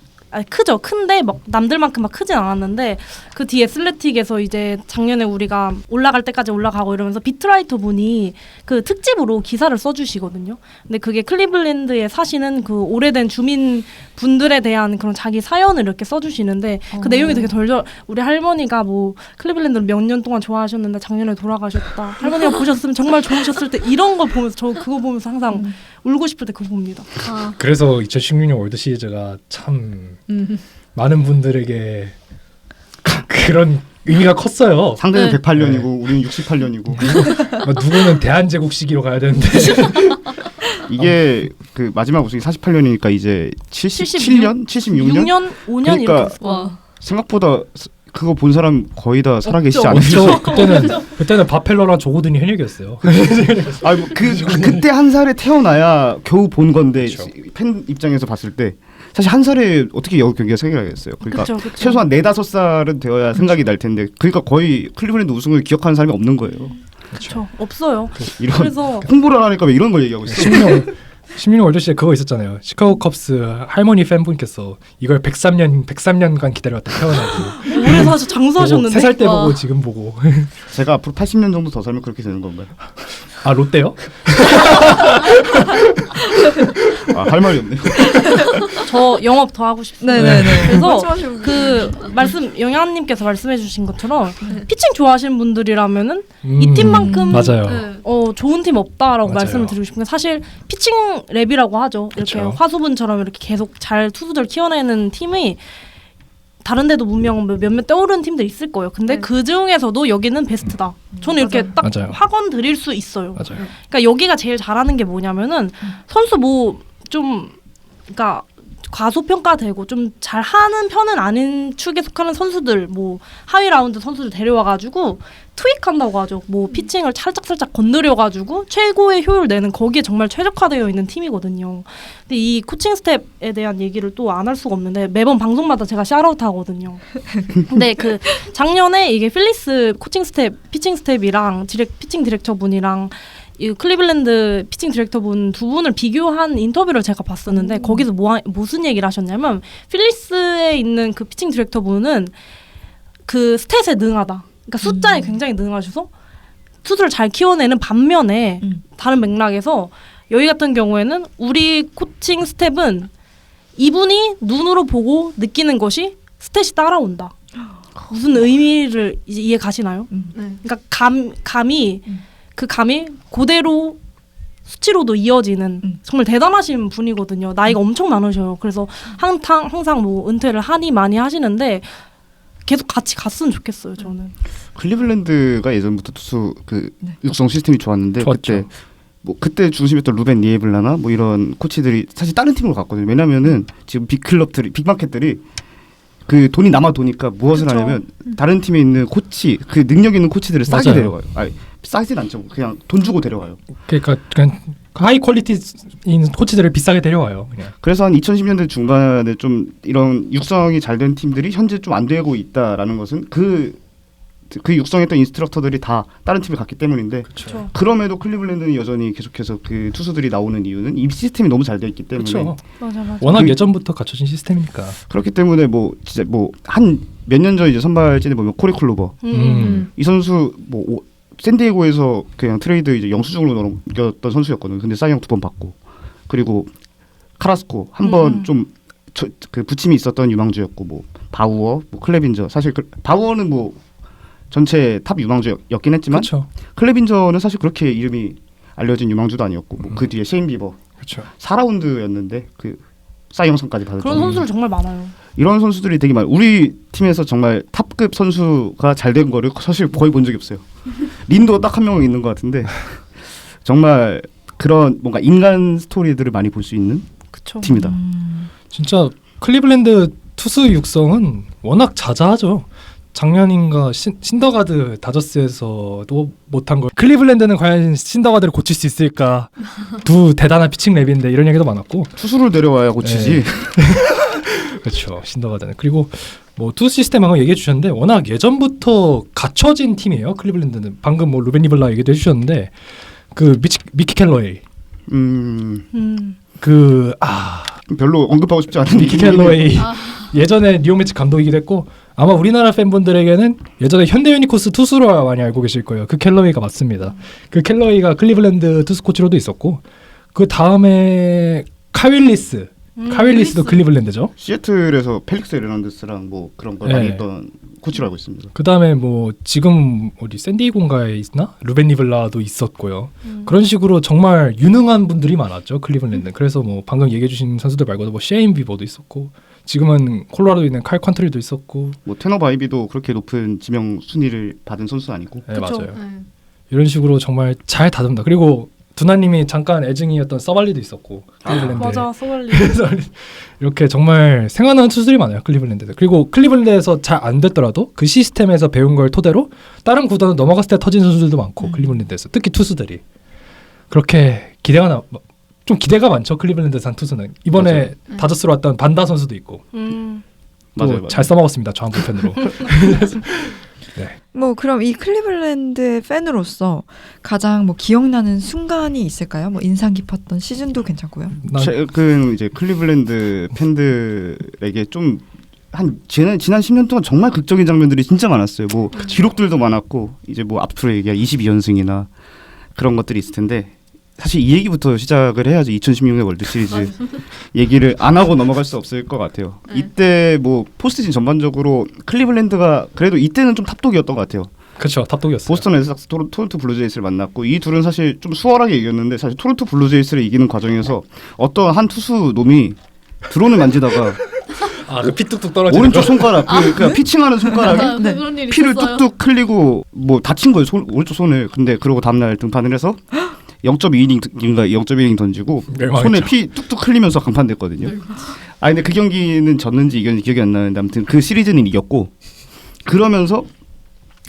Speaker 6: 크죠. 큰데 막 남들만큼 막 크진 않았는데 그 뒤에 슬래틱에서 이제 작년에 우리가 올라갈 때까지 올라가고 이러면서 비트라이터 분이 그 특집으로 기사를 써주시거든요. 근데 그게 클리블랜드에 사시는 그 오래된 주민 분들에 대한 그런 자기 사연을 이렇게 써주시는데 그 내용이 되게 우리 할머니가 뭐 클리블랜드를 몇 년 동안 좋아하셨는데 작년에 돌아가셨다. 할머니가 보셨으면 정말 좋으셨을 때 이런 거 보면서 저 그거 보면서 항상 울고 싶을 때 그거 봅니다.
Speaker 3: 그래서 2016년 월드 시리즈가 참 많은 분들에게 그런 의미가 컸어요.
Speaker 5: 상대는
Speaker 4: 네.
Speaker 5: 108년이고 우리는 68년이고
Speaker 3: 누구는 대한제국 시기로 가야 되는데
Speaker 5: 이게 그 마지막 우승이 48년이니까 이제 77년, 76년
Speaker 6: 6년, 5년
Speaker 5: 그러니까
Speaker 6: 이렇게 됐을 거예요.
Speaker 4: 와.
Speaker 5: 생각보다 그거 본 사람 거의 다 살아계시지
Speaker 3: 없죠.
Speaker 5: 않으시죠?
Speaker 3: 그때는 바펠러랑 조고든이 현역이었어요.
Speaker 5: 그때 한 살에 태어나야 겨우 본 건데
Speaker 3: 그쵸.
Speaker 5: 팬 입장에서 봤을 때 사실 한 살에 어떻게 여우 경기가 생겨나겠어요. 그러니까
Speaker 6: 그쵸.
Speaker 5: 최소한 4-5살은 되어야 생각이 날 텐데 그러니까 거의 클리블랜드 우승을 기억하는 사람이 없는 거예요.
Speaker 6: 그렇죠. 없어요.
Speaker 5: 이런
Speaker 6: 그래서
Speaker 5: 홍보를 하니까 왜 이런 걸 얘기하고 있어?
Speaker 3: 16년 월드 시리즈 그거 있었잖아요. 시카고 컵스 할머니 팬분께서 이걸 103년간 기다렸다 태어나고
Speaker 6: 오래 사서 장수하셨는데
Speaker 3: 3살 때
Speaker 4: 와.
Speaker 3: 보고 지금 보고
Speaker 5: 제가 앞으로 80년 정도 더 살면 그렇게 되는 건가요?
Speaker 3: 아 롯데요?
Speaker 5: 할 말이 없네요.
Speaker 6: 저 영업 더 하고 싶어요.
Speaker 1: 네네네.
Speaker 6: 그래서
Speaker 1: 말씀하시고
Speaker 6: 그 영양님께서 말씀해주신 것처럼 피칭 좋아하시는 분들이라면은 이 팀만큼
Speaker 3: 맞아요.
Speaker 6: 좋은 팀 없다라고
Speaker 3: 맞아요.
Speaker 6: 말씀을 드리고 싶은 게 사실 피칭 랩이라고 하죠. 이렇게
Speaker 3: 그쵸.
Speaker 6: 화수분처럼 이렇게 계속 잘 투수들 키워내는 팀이 다른 데도 분명 몇몇 떠오르는 팀들 있을 거예요. 근데
Speaker 4: 네.
Speaker 6: 그 중에서도 여기는 베스트다. 저는 이렇게 딱
Speaker 3: 맞아요.
Speaker 6: 확언 드릴 수 있어요.
Speaker 3: 맞아요.
Speaker 6: 그러니까 여기가 제일 잘하는 게 뭐냐면은 선수 뭐 좀 그러니까 과소평가되고 좀 잘하는 편은 아닌 축에 속하는 선수들 뭐 하위 라운드 선수들 데려와가지고 트윅한다고 하죠. 뭐 피칭을 살짝살짝 건드려가지고 최고의 효율을 내는 거기에 정말 최적화되어 있는 팀이거든요. 근데 이 코칭 스텝에 대한 얘기를 또 안 할 수가 없는데 매번 방송마다 제가 샤라웃 하거든요. 근데 그 작년에 이게 필리스 코칭 스텝, 피칭 스텝이랑 피칭 디렉터 분이랑 이 클리블랜드 피칭 디렉터 분 두 분을 비교한 인터뷰를 제가 봤었는데 거기서 무슨 얘기를 하셨냐면 필리스에 있는 그 피칭 디렉터 분은 그 스탯에 능하다. 그러니까 숫자에 굉장히 능하셔서 투수를 잘 키워내는 반면에 다른 맥락에서 여기 같은 경우에는 우리 코칭 스텝은 이분이 눈으로 보고 느끼는 것이 스탯이 따라온다. 무슨 의미를 이제 이해 가시나요?
Speaker 4: 네.
Speaker 6: 그러니까 감이 그대로 수치로도 이어지는 정말 대단하신 분이거든요. 나이가 엄청 많으셔요. 그래서 항상 뭐 은퇴를 하니 많이 하시는데 계속 같이 갔으면 좋겠어요. 저는.
Speaker 5: 클리블랜드가 예전부터 투수 그 육성 시스템이 좋았는데
Speaker 3: 좋았죠.
Speaker 5: 그때 중심이었던 루벤 니에블라나 뭐 이런 코치들이 사실 다른 팀으로 갔거든요. 왜냐면은 지금 빅클럽들이 빅마켓들이 그 돈이 남아 도니까 무엇을
Speaker 6: 그쵸.
Speaker 5: 하냐면 다른 팀에 있는 코치 그 능력 있는 코치들을 싸게
Speaker 3: 맞아요.
Speaker 5: 데려가요. 아니 싸진 않죠. 그냥 돈 주고 데려가요.
Speaker 3: 그러니까 그냥 하이 퀄리티인 코치들을 비싸게 데려와요. 그냥.
Speaker 5: 그래서 한 2010년대 중반에 좀 이런 육성이 잘 된 팀들이 현재 좀 안 되고 있다라는 것은 그 육성했던 인스트럭터들이 다 다른 팀에 갔기 때문인데
Speaker 3: 그렇죠.
Speaker 5: 그럼에도 클리블랜드는 여전히 계속해서 그 투수들이 나오는 이유는 이 시스템이 너무 잘 돼 있기 때문에
Speaker 3: 그렇죠.
Speaker 6: 맞아.
Speaker 3: 워낙
Speaker 5: 그-
Speaker 3: 예전부터 갖춰진 시스템이니까.
Speaker 5: 그렇기 때문에 뭐 진짜 뭐 한 몇 년 전 이제 선발진에 보면 코리 클로버 이 선수 뭐 샌디에고에서 그냥 트레이드 이제 영수증으로 넘겼던 선수였거든요. 근데 사이영 2번 받고 그리고 카라스코 한 번 좀 그 부침이 있었던 유망주였고 뭐 바우어, 뭐 클레빈저 사실 바우어는 뭐 전체 탑 유망주였긴 했지만
Speaker 3: 그렇죠.
Speaker 5: 클레빈저는 사실 그렇게 이름이 알려진 유망주도 아니었고 뭐 그 뒤에 셰인 비버
Speaker 3: 그렇죠.
Speaker 5: 4라운드였는데 그 사이영상까지 받을
Speaker 6: 그런
Speaker 5: 정도로.
Speaker 6: 선수들 정말 많아요.
Speaker 5: 이런 선수들이 되게 많아요. 우리 팀에서 정말 탑급 선수가 잘 된 거를 사실 거의 본 적이 없어요. 린도 딱 한 명 있는 것 같은데 정말 그런 뭔가 인간 스토리들을 많이 볼 수 있는
Speaker 6: 그쵸.
Speaker 5: 팀이다.
Speaker 3: 진짜 클리블랜드 투수 육성은 워낙 자자하죠. 작년인가 신더가드 다저스에서도 못한 걸 클리블랜드는 과연 신더가드를 고칠 수 있을까? 두 대단한 피칭 랩인데 이런 얘기도 많았고.
Speaker 5: 투수를 데려와야 고치지.
Speaker 3: 네. 그렇죠. 신더가드는. 그리고 뭐 투수 시스템 방금 얘기해 주셨는데 워낙 예전부터 갖춰진 팀이에요. 클리블랜드는. 방금 뭐 루벤 리블라 얘기도 해주셨는데 그 미키 켈러웨이
Speaker 5: 별로 언급하고 싶지 않은
Speaker 3: 미키 켈러웨이 예전에 뉴욕 매치 감독이기도 했고 아마 우리나라 팬분들에게는 예전에 현대 유니코스 투수로 많이 알고 계실 거예요. 그 켈러웨이가 맞습니다. 그 켈러웨이가 클리블랜드 투수 코치로도 있었고 그 다음에 카윌리스도 클리블랜드죠.
Speaker 5: 시애틀에서 펠릭스 에르난데스랑 뭐 그런 걸
Speaker 3: 네.
Speaker 5: 많이 했던 코치로 알고 있습니다.
Speaker 3: 그 다음에 뭐 지금 어디 샌디에고인가에 있나? 루벤 리블라도 있었고요. 그런 식으로 정말 유능한 분들이 많았죠. 클리블랜드. 그래서 뭐 방금 얘기해주신 선수들 말고도 뭐 셰인 비버도 있었고 지금은 콜로라도에 있는 칼 퀀트리도 있었고
Speaker 5: 뭐 테너 바이비도 그렇게 높은 지명 순위를 받은 선수 아니고.
Speaker 3: 네,
Speaker 6: 그쵸.
Speaker 3: 맞아요. 이런 식으로 정말 잘 다듬다. 그리고 두나님이 잠깐 애증이었던 서발리도 있었고 클리블랜드에.
Speaker 6: 맞아, 소갈리.
Speaker 3: 그래서 이렇게 정말 생각나는 투수들이 많아요. 클리블랜드에. 그리고 클리블랜드에서 잘 안 됐더라도 그 시스템에서 배운 걸 토대로 다른 구단으로 넘어갔을 때 터진 선수들도 많고 클리블랜드에서 특히 투수들이 그렇게 좀 기대가 많죠. 클리블랜드 산 투수는 이번에 다저스로 왔던 반다 선수도 있고
Speaker 5: 맞아요.
Speaker 3: 잘 써먹었습니다. 저한 불펜으로.
Speaker 1: 뭐 그럼 이 클리블랜드의 팬으로서 가장 뭐 기억나는 순간이 있을까요? 뭐 인상 깊었던 시즌도 괜찮고요.
Speaker 5: 최근 이제 클리블랜드 팬들에게 좀 지난 10년 동안 정말 극적인 장면들이 진짜 많았어요. 뭐 기록들도 많았고 이제 뭐 앞으로 얘기할 22연승이나 그런 것들이 있을 텐데 사실 이 얘기부터 시작을 해야지 2016년 월드 시리즈 얘기를 안 하고 넘어갈 수 없을 것 같아요. 이때 뭐 포스트시즌 전반적으로 클리블랜드가 그래도 이때는 좀 탑독이었던 것 같아요.
Speaker 3: 그렇죠. 탑독이었어요.
Speaker 5: 보스턴 레드삭스 토론토 블루제이스를 만났고 이 둘은 사실 좀 수월하게 이겼는데 사실 토론토 블루제이스를 이기는 과정에서 어떤 한 투수 놈이 드론을 만지다가
Speaker 3: 그 피 뚝뚝 떨어지는
Speaker 5: 오른쪽
Speaker 3: 거.
Speaker 5: 손가락 그러니까 피칭하는 손가락에
Speaker 4: 그런 일이
Speaker 5: 피를
Speaker 4: 있었어요.
Speaker 5: 뚝뚝 흘리고 뭐 다친 거예요. 오른쪽 손을. 근데 그러고 다음날 등판을 해서 0.2이닝인가 0.1이닝 던지고
Speaker 3: 멸망했죠.
Speaker 5: 손에 피 뚝뚝 흘리면서 강판됐거든요. 근데 그 경기는 졌는지 이겼는지 기억이 안 나는데 아무튼 그 시리즈는 이겼고 그러면서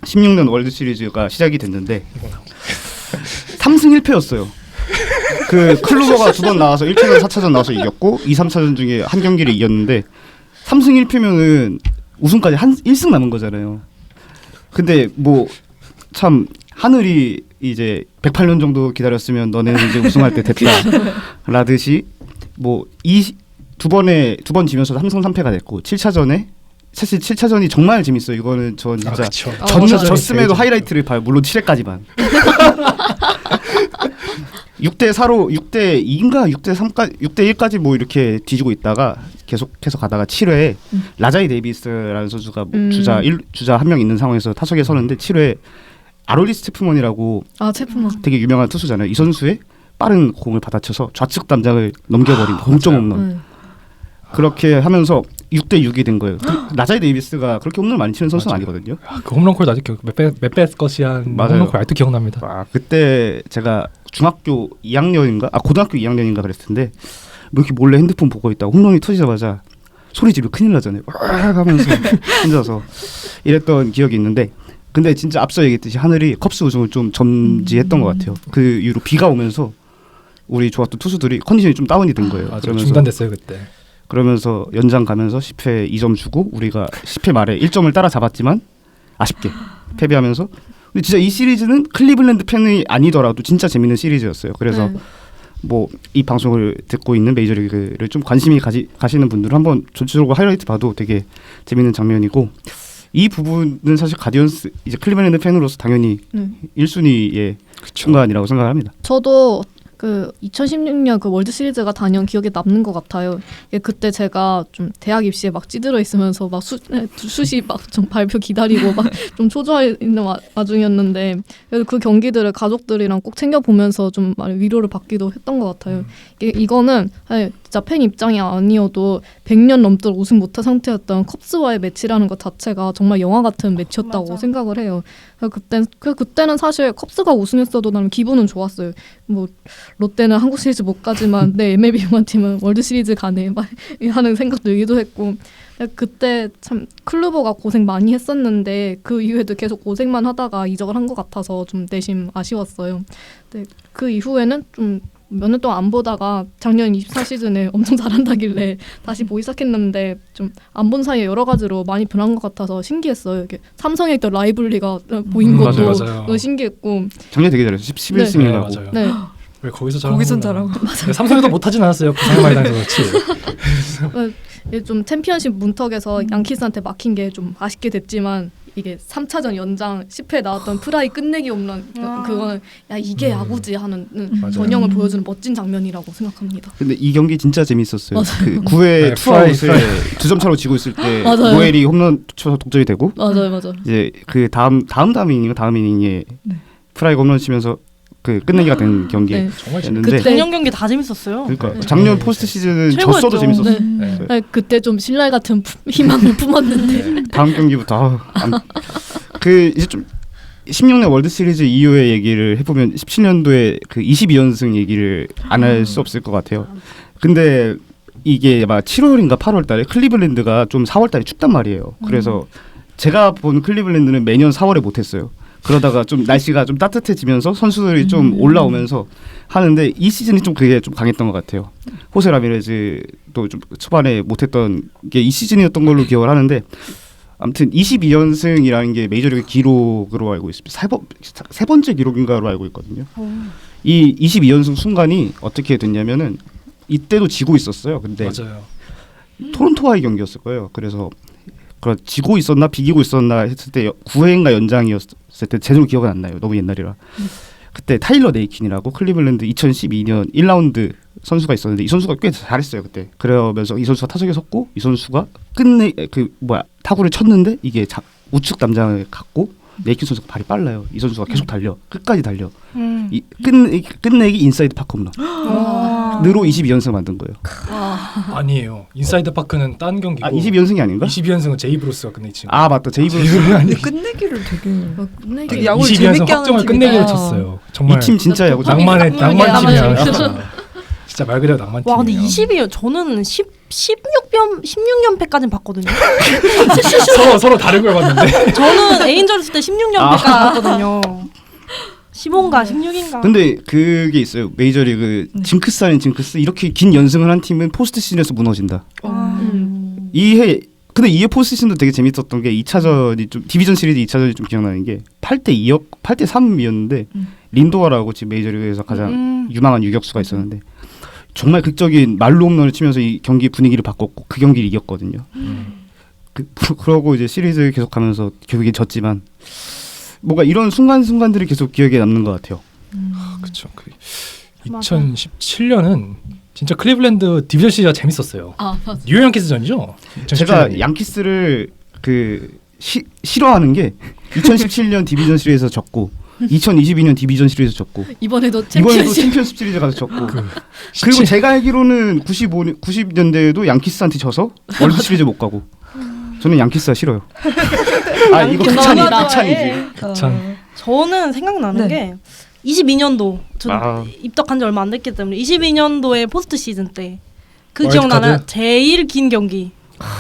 Speaker 5: 16년 월드 시리즈가 시작이 됐는데 3승 1패였어요. 그 클루버가 2번 나와서 1차전 4차전 나와서 이겼고 2, 3차전 중에 한 경기를 이겼는데 3승 1패면은 우승까지 1승 남은 거잖아요. 근데 뭐 참 하늘이 이제 108년 정도 기다렸으면 너네는 이제 우승할 때 됐다 라듯이 뭐 두 번 지면서 3승 3패가 됐고 7차전에 사실 7차전이 정말 재밌어요. 이거는 전 진짜
Speaker 3: 그쵸.
Speaker 5: 졌음에도 하이라이트를 봐요. 물론 7회까지만. 6대4로 6대2인가 6대3까지 6대1까지 뭐 이렇게 뒤지고 있다가 계속해서 가다가 7회에 라자이 데이비스라는 선수가 뭐 주자 한 명 있는 상황에서 타석에 서는데 7회 아롤리 스테프먼이라고
Speaker 4: 체프먼.
Speaker 5: 되게 유명한 투수잖아요. 이 선수의 빠른 공을 받아쳐서 좌측 담장을 넘겨버린 동점 홈런. 그렇게 하면서 6대6이 된 거예요. 라자이 데이비스가 그렇게 홈런 많이 치는 선수는 아니거든요.
Speaker 3: 그 홈런콜 아직 몇백 것이한
Speaker 5: 맞아요.
Speaker 3: 홈런콜 아직도 기억납니다.
Speaker 5: 그때 제가 중학교 2학년인가 고등학교 2학년인가 그랬을 텐데 뭐 이렇게 몰래 핸드폰 보고 있다가 홈런이 터지자마자 소리 지르면 큰일 나잖아요. 하면서 혼자서 이랬던 기억이 있는데 근데 진짜 앞서 얘기했듯이 하늘이 컵스 우승을 좀 점지했던 것 같아요. 그 이후로 비가 오면서 우리 좋았던 투수들이 컨디션이 좀 다운이 된 거예요.
Speaker 3: 맞아요. 중단됐어요 그때.
Speaker 5: 그러면서 연장 가면서 10회 2점 주고 우리가 10회 말에 1점을 따라잡았지만 아쉽게 패배하면서 근데 진짜 이 시리즈는 클리블랜드 팬이 아니더라도 진짜 재밌는 시리즈였어요. 그래서
Speaker 4: 네.
Speaker 5: 뭐 이 방송을 듣고 있는 메이저리그를 좀 관심이 가시는 분들은 한번 전체적으로 하이라이트 봐도 되게 재밌는 장면이고 이 부분은 사실 가디언스 이제 클리블랜드 팬으로서 당연히 1순위의 순간이라고 생각합니다.
Speaker 4: 저도 그 2016년 그 월드 시리즈가 단연 기억에 남는 것 같아요. 그때 제가 좀 대학 입시에 막 찌들어 있으면서 막 수시 막 좀 발표 기다리고 막 좀 초조해 있는 와중이었는데 그래도 그 경기들을 가족들이랑 꼭 챙겨 보면서 좀 위로를 받기도 했던 것 같아요. 이거는 진짜 팬 입장이 아니어도 100년 넘도록 우승 못한 상태였던 컵스와의 매치라는 것 자체가 정말 영화 같은 매치였다고
Speaker 6: 맞아.
Speaker 4: 생각을 해요. 그때는 사실 컵스가 우승했어도 나는 기분은 좋았어요. 뭐 롯데는 한국 시리즈 못 가지만 내 MLB 응원팀은 월드 시리즈 가네 막 하는 생각도 들기도 했고 그때 참 클루버가 고생 많이 했었는데 그 이후에도 계속 고생만 하다가 이적을 한 것 같아서 좀 내심 아쉬웠어요. 근데 그 이후에는 좀 몇 년 동안 안 보다가 작년 24시즌에 엄청 잘한다길래 다시 보기 시작했는데 좀 안 본 사이에 여러 가지로 많이 변한 것 같아서 신기했어요. 이게 삼성에 있던 라이블리가 보인 것도
Speaker 3: 맞아요.
Speaker 4: 너무 신기했고
Speaker 5: 작년 되게 잘했어요. 11승을 하고.
Speaker 3: 맞아요.
Speaker 4: 네.
Speaker 3: 왜 거기서 잘하는
Speaker 1: 거기선
Speaker 3: 거야.
Speaker 1: 잘하고.
Speaker 3: 네, 삼성에도 못하진 않았어요. 부상을 많이 당해서 그렇지.
Speaker 4: 좀 챔피언십 문턱에서 양키스한테 막힌 게 좀 아쉽게 됐지만 이게 3차전 연장 10회 나왔던 프라이 끝내기 홈런 그거는 야 이게 야구지 하는 전형을 보여주는 멋진 장면이라고 생각합니다.
Speaker 5: 근데 이 경기 진짜 재밌었어요.
Speaker 4: 맞아요.
Speaker 5: 그 9회
Speaker 3: 네,
Speaker 5: 투아웃에 2점 차로 지고 있을 때
Speaker 4: 맞아요.
Speaker 5: 노엘이 홈런 쳐서 독점이 되고
Speaker 4: 맞아요.
Speaker 5: 이제 그 다음 이닝에
Speaker 1: 네.
Speaker 5: 프라이가 홈런 치면서 그 끝내기가 된 경기였는데
Speaker 3: 정말
Speaker 4: 그때
Speaker 6: 작년 경기 다 재밌었어요.
Speaker 5: 그러니까
Speaker 4: 네.
Speaker 5: 작년 포스트 시즌은
Speaker 6: 최고였죠.
Speaker 5: 졌어도 재밌었어요.
Speaker 4: 네. 그때 좀 신랄 같은 희망을 품었는데
Speaker 5: 다음 경기부터 그 이제 좀 16년 월드 시리즈 이후의 얘기를 해보면 17년도에 그 22연승 얘기를 안 할 수 없을 것 같아요. 근데 이게 막 7월인가 8월달에 클리블랜드가 좀 4월달에 춥단 말이에요. 그래서 제가 본 클리블랜드는 매년 4월에 못했어요. 그러다가 좀 날씨가 좀 따뜻해지면서 선수들이 좀 올라오면서 하는데 이 시즌이 좀 그게 좀 강했던 것 같아요. 호세 라미레즈도 좀 초반에 못했던 게 이 시즌이었던 걸로 기억을 하는데 아무튼 22연승이라는 게 메이저리그 기록으로 알고 있습니다. 세 번째 기록인가로 알고 있거든요. 이 22연승 순간이 어떻게 됐냐면은 이때도 지고 있었어요. 근데
Speaker 3: 맞아요.
Speaker 5: 토론토와의 경기였을 거예요. 그래서 지고 있었나 비기고 있었나 했을 때 9회인가 연장이었을 때 제대로 기억은 안 나요. 너무 옛날이라. 그때 타일러 네이킨이라고 클리블랜드 2012년 1라운드 선수가 있었는데 이 선수가 꽤 잘했어요 그때. 그러면서 이 선수가 타석에 섰고 이 선수가 타구를 쳤는데 이게 우측 담장을 갔고 네이킨 선수가 발이 빨라요. 이 선수가 계속 달려 끝까지 달려. 이 끝내기 인사이드 파크 홈런. 느로 22연승 만든 거예요.
Speaker 3: 아니에요. 인사이드 파크는 딴 경기고.
Speaker 5: 22연승이 아닌가?
Speaker 3: 22연승은 제이 브루스가 끝내지.
Speaker 5: 아 맞다 제이 브루스.
Speaker 1: 근데 끝내기를 되게 야구를
Speaker 3: 22연승
Speaker 1: 재밌게
Speaker 3: 확정을
Speaker 1: 하는
Speaker 3: 끝내기로
Speaker 1: 팀이다.
Speaker 3: 쳤어요. 정말
Speaker 5: 이 팀 진짜 야구
Speaker 3: 낭만팀이야. 진짜 말 그대로 낭만팀이에요.
Speaker 6: 와 근데 22연 저는 16연패까지는 봤거든요.
Speaker 3: 서로 다른 걸 봤는데.
Speaker 6: 저는 에인절스 때 16연패까지 봤거든요. 15인가 16인가.
Speaker 5: 근데 그게 있어요. 메이저리그 징크스 아닌 징크스 이렇게 긴 연승을 한 팀은 포스트 시즌에서 무너진다. 근데 이해 포스트 시즌도 되게 재밌었던 게 2차전이 좀 디비전 시리즈 2차전이 좀 기억나는 게 8대 3이었는데 린도어라고 지금 메이저리그에서 가장 유망한 유격수가 있었는데 정말 극적인 말로 홈런을 치면서 이 경기 분위기를 바꿨고 그 경기를 이겼거든요. 그러고 이제 시리즈 계속하면서 결국에 졌지만 뭔가 이런 순간들이 계속 기억에 남는 것 같아요.
Speaker 3: 그렇죠. 2017년은 진짜 클리블랜드 디비전 시리즈가 재밌었어요.
Speaker 4: 맞아.
Speaker 3: 뉴욕 양키스전이죠? 2017년이.
Speaker 5: 제가 양키스를 싫어하는 게 2017년 디비전 시리즈에서 졌고 2022년 디비전 시리즈에서 졌고
Speaker 4: 이번에도
Speaker 5: 챔피언십 시리즈 가서 졌고 그리고 제가 알기로는 90년대에도 양키스한테 져서 월드 시리즈 못 가고 저는 양키스가 싫어요. 이거 극찬이지.
Speaker 6: 저는 생각나는 게 22년도 전 입덕한 지 얼마 안 됐기 때문에 22년도에 포스트 시즌 때 그 기억나나요? 제일 긴 경기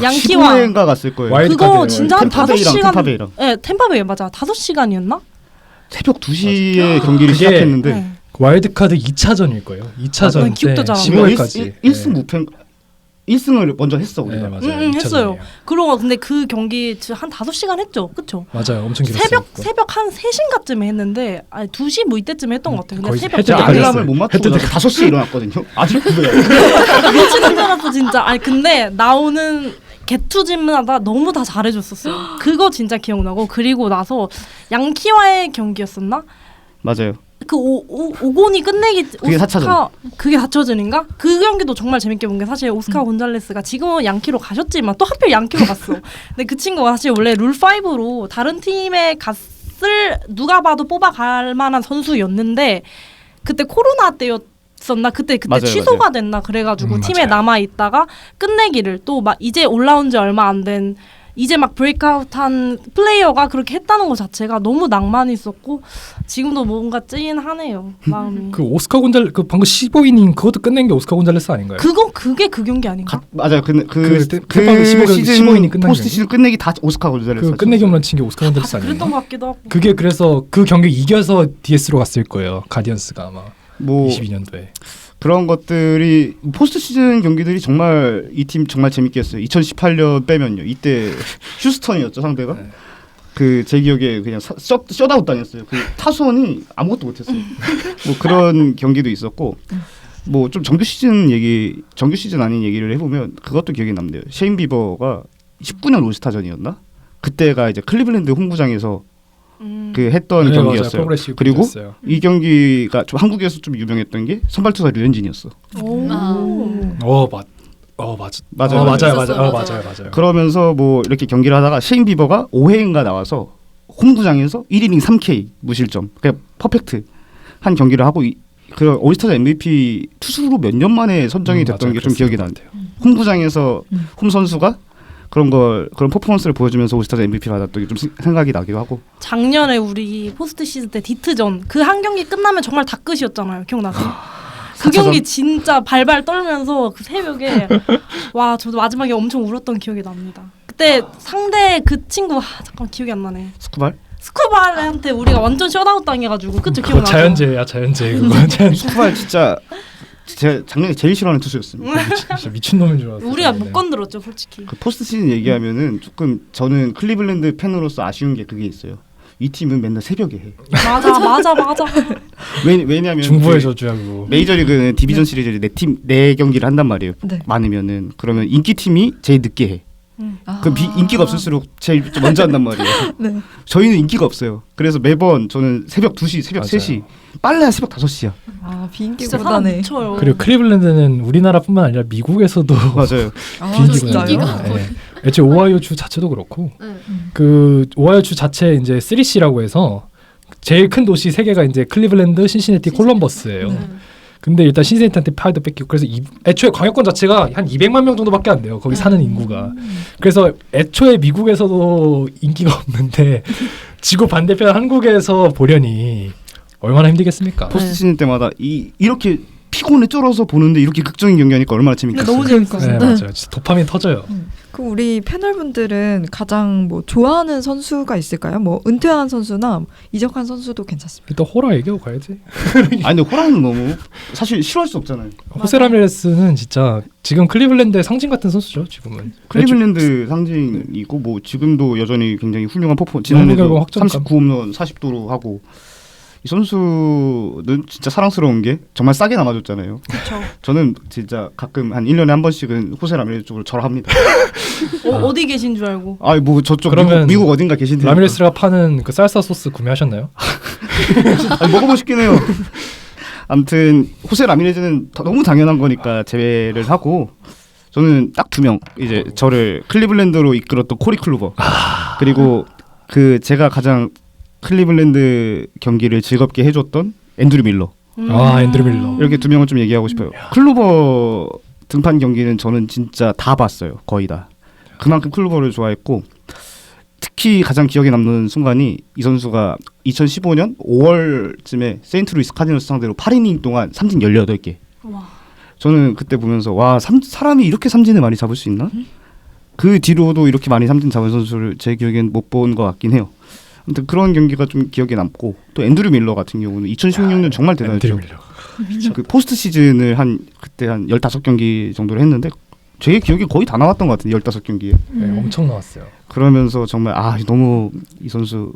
Speaker 6: 양키와
Speaker 5: 15회인가 갔을 거예요.
Speaker 6: 그거 진짜 한 5시간
Speaker 5: 템파베이랑.
Speaker 6: 네 템파베이 맞아 5시간이었나?
Speaker 5: 새벽 2시에 경기를 시작했는데
Speaker 3: 와일드카드 2차전일 거예요. 2차전
Speaker 6: 난 기억도 잘 안 나.
Speaker 3: 15회까지.
Speaker 5: 1승 무패 1승을 먼저 했어
Speaker 3: 네,
Speaker 5: 우리가.
Speaker 3: 맞아요.
Speaker 6: 했어요.
Speaker 3: 2차전이에요.
Speaker 6: 그러고 근데 그 경기 한 5시간 했죠. 그쵸?
Speaker 3: 맞아요. 엄청 길었어요.
Speaker 6: 새벽 한 3시인가쯤에 했는데 2시 뭐 이때쯤에 했던 것 같아요. 근데
Speaker 3: 거의
Speaker 6: 새벽
Speaker 3: 해질
Speaker 5: 제가
Speaker 3: 때까지
Speaker 5: 알람을
Speaker 3: 했어요.
Speaker 5: 못 맞추고
Speaker 3: 해도
Speaker 5: 5시에 일어났거든요. 아직 그래요.
Speaker 6: 미치는 줄 알았어 진짜. 아니 근데 나오는 개투진마다 너무 다 잘해줬었어요. 그거 진짜 기억나고 그리고 나서 양키와의 경기였었나?
Speaker 5: 맞아요.
Speaker 6: 그 오곤이 끝내기
Speaker 5: 그게 4차전.
Speaker 6: 그게 4차전인가? 그 경기도 정말 재밌게 본 게 사실 오스카 곤잘레스가 지금은 양키로 가셨지만 또 하필 양키로 갔어. 근데 그 친구가 사실 원래 룰 5로 다른 팀에 갔을 누가 봐도 뽑아갈 만한 선수였는데 그때 코로나 때였었나 그때
Speaker 5: 맞아요,
Speaker 6: 취소가 됐나 그래가지고 팀에
Speaker 3: 맞아요.
Speaker 6: 남아 있다가 끝내기를 또 막 이제 올라온 지 얼마 안 된 이제 막 브레이크아웃한 플레이어가 그렇게 했다는 것 자체가 너무 낭만이 있었고 지금도 뭔가 찌인하네요 마음이.
Speaker 3: 그 오스카 곤잘 그 방금 15이닝 그것도 끝낸 게 오스카 곤잘레스 아닌가요?
Speaker 6: 그게 그 경기 아닌가?
Speaker 5: 맞아요. 그
Speaker 3: 페퍼 15
Speaker 5: 시즌
Speaker 3: 15인이 끝난
Speaker 5: 포스트
Speaker 3: 경기.
Speaker 5: 시즌 끝내기 다 오스카 곤잘레스.
Speaker 3: 그 끝내기 홈런 친 게 오스카 곤잘레스
Speaker 6: 그랬던
Speaker 3: 아니에요?
Speaker 6: 것 같기도 하고.
Speaker 3: 그게 그래서 그 경기 이겨서 DS로 갔을 거예요. 가디언스가 아마
Speaker 5: 뭐
Speaker 3: 22년도에.
Speaker 5: 그런 것들이 포스트 시즌 경기들이 정말 이 팀 정말 재밌게 했어요. 2018년 빼면요. 이때 휴스턴이었죠 상대가.
Speaker 3: 네.
Speaker 5: 그 제 기억에 그냥 셧아웃 당했어요. 그 타선이 아무것도 못했어요. 뭐 그런 경기도 있었고 뭐 좀 정규 시즌 아닌 얘기를 해보면 그것도 기억에 남네요. 셰인 비버가 19년 올스타전이었나? 그때가 이제 클리블랜드 홈구장에서 그 했던
Speaker 3: 네, 맞아요.
Speaker 5: 경기였어요.
Speaker 3: 프로그레시브
Speaker 5: 그리고
Speaker 3: 였어요.
Speaker 5: 이 경기가 좀 한국에서 좀 유명했던 게 선발투수 류현진이었어.
Speaker 3: 맞아.
Speaker 5: 맞아요.
Speaker 3: 맞아요.
Speaker 5: 그러면서 뭐 이렇게 경기를 하다가 셰인 비버가 5회인가 나와서 홈구장에서 1이닝 3K 무실점, 그냥 퍼펙트 한 경기를 하고 그 올스타전 MVP 투수로 몇 년 만에 선정이 됐던 게 좀 기억이 나는데요. 홈구장에서 홈 선수가 그런 퍼포먼스를 보여주면서 올스타전 MVP를 받았던 게 좀 생각이 나기도 하고.
Speaker 6: 작년에 우리 포스트 시즌 때 디트전 그 한 경기 끝나면 정말 다 끝이었잖아요. 기억나세요? 그 경기 진짜 발발 떨면서 그 새벽에 와 저도 마지막에 엄청 울었던 기억이 납니다. 그때 상대 그 친구 잠깐 기억이 안 나네. 스쿠발한테 우리가 완전 셧아웃 당해가지고 그쵸
Speaker 3: 그거
Speaker 6: 기억나죠?
Speaker 3: 자연재해 그거.
Speaker 5: 스쿠발 진짜 제가 작년에 제일 싫어하는 투수였습니다.
Speaker 3: 진짜 미친놈인 줄 알았어요.
Speaker 6: 우리가 못 건드렸죠 솔직히.
Speaker 5: 그 포스트 시즌 얘기하면은 조금 저는 클리블랜드 팬으로서 아쉬운 게 그게 있어요. 이 팀은 맨날 새벽에 해.
Speaker 6: 맞아.
Speaker 5: 왜냐하면
Speaker 3: 중부의 저주야 그거.
Speaker 5: 메이저리그는 디비전 시리즈를 네 경기를 한단 말이에요.
Speaker 1: 네.
Speaker 5: 많으면은 그러면 인기 팀이 제일 늦게 해. 그럼 인기가 없을수록 제일 먼저 한단 말이에요.
Speaker 1: 네.
Speaker 5: 저희는 인기가 없어요. 그래서 매번 저는 새벽 2시, 새벽
Speaker 3: 맞아요.
Speaker 5: 3시, 빨라야 새벽 5시야.
Speaker 6: 진짜 사람
Speaker 1: 비인기보다네.
Speaker 6: 미쳐요.
Speaker 3: 그리고 클리블랜드는 우리나라뿐만 아니라 미국에서도
Speaker 5: 맞아요.
Speaker 3: 비인기구나.
Speaker 4: 인기가
Speaker 3: 네. 애초에 오하이오 주 자체도 그렇고
Speaker 4: 네.
Speaker 3: 그 오하이오 주 자체 이제 3C라고 해서 제일 큰 도시 세 개가 이제 클리블랜드, 신시내티, 콜럼버스예요. 근데 일단 신시내티한테 파이도 뺏기고 그래서 애초에 광역권 자체가 한 200만 명 정도밖에 안 돼요. 거기 사는 인구가. 그래서 애초에 미국에서도 인기가 없는데 지구 반대편 한국에서 보려니 얼마나 힘들겠습니까?
Speaker 5: 포스트 시즌 때마다 이렇게 피곤에 쩔어서 보는데 이렇게 극적인 경기하니까 얼마나 재밌겠어요.
Speaker 6: 너무 재밌었어.
Speaker 3: 네, 맞아요. 진짜 도파민 터져요.
Speaker 1: 그럼 우리 패널분들은 가장 뭐 좋아하는 선수가 있을까요? 뭐 은퇴한 선수나 이적한 선수도 괜찮습니다.
Speaker 3: 일단 호라 얘기하고 가야지.
Speaker 5: 아니 근데 호랑이는 너무 사실 싫어할 수 없잖아요.
Speaker 3: 호세 라미레스는 진짜 지금 클리블랜드의 상징 같은 선수죠. 지금은.
Speaker 5: 클리블랜드 상징이고 뭐 지금도 여전히 굉장히 훌륭한 지난해도
Speaker 3: 결과 확정감.
Speaker 5: 39홈런 40도로 하고 이 선수는 진짜 사랑스러운 게 정말 싸게 남아줬잖아요.
Speaker 6: 그렇죠.
Speaker 5: 저는 진짜 가끔 한 1년에 한 번씩은 호세 라미레스 쪽으로 절합니다.
Speaker 6: 어디 계신 줄 알고.
Speaker 5: 아니 뭐 저쪽
Speaker 3: 그러면
Speaker 5: 미국 어딘가 계신데
Speaker 3: 라미레스가 파는 그 쌀사 소스 구매하셨나요?
Speaker 5: 아니, 먹어보고 싶긴 해요. 아무튼 호세 라미레스는 너무 당연한 거니까 제외를 하고 저는 딱 2명 이제 저를 클리블랜드로 이끌었던 코리 클루버 그리고 그 제가 가장 클리블랜드 경기를 즐겁게 해줬던 앤드류 밀러.
Speaker 3: 앤드류 밀러.
Speaker 5: 이렇게 2명을 좀 얘기하고 싶어요. 클루버 등판 경기는 저는 진짜 다 봤어요. 거의 다. 그만큼 클루버를 좋아했고 특히 가장 기억에 남는 순간이 이 선수가 2015년 5월쯤에 세인트루이스 카디널스 상대로 8이닝 동안 삼진 18개.
Speaker 6: 와.
Speaker 5: 저는 그때 보면서 와 사람이 이렇게 삼진을 많이 잡을 수 있나? 그 뒤로도 이렇게 많이 삼진 잡은 선수를 제 기억엔 못 본 것 같긴 해요. 아무튼 그런 경기가 좀 기억에 남고 또 앤드류 밀러 같은 경우는 2016년 정말 대단했죠.
Speaker 3: 앤드류 밀러.
Speaker 5: 그 포스트 시즌을 그때 한 15경기 정도를 했는데 제 기억에 거의 다 나왔던 것 같은데 15경기에.
Speaker 3: 네, 엄청 나왔어요.
Speaker 5: 그러면서 정말 너무 이 선수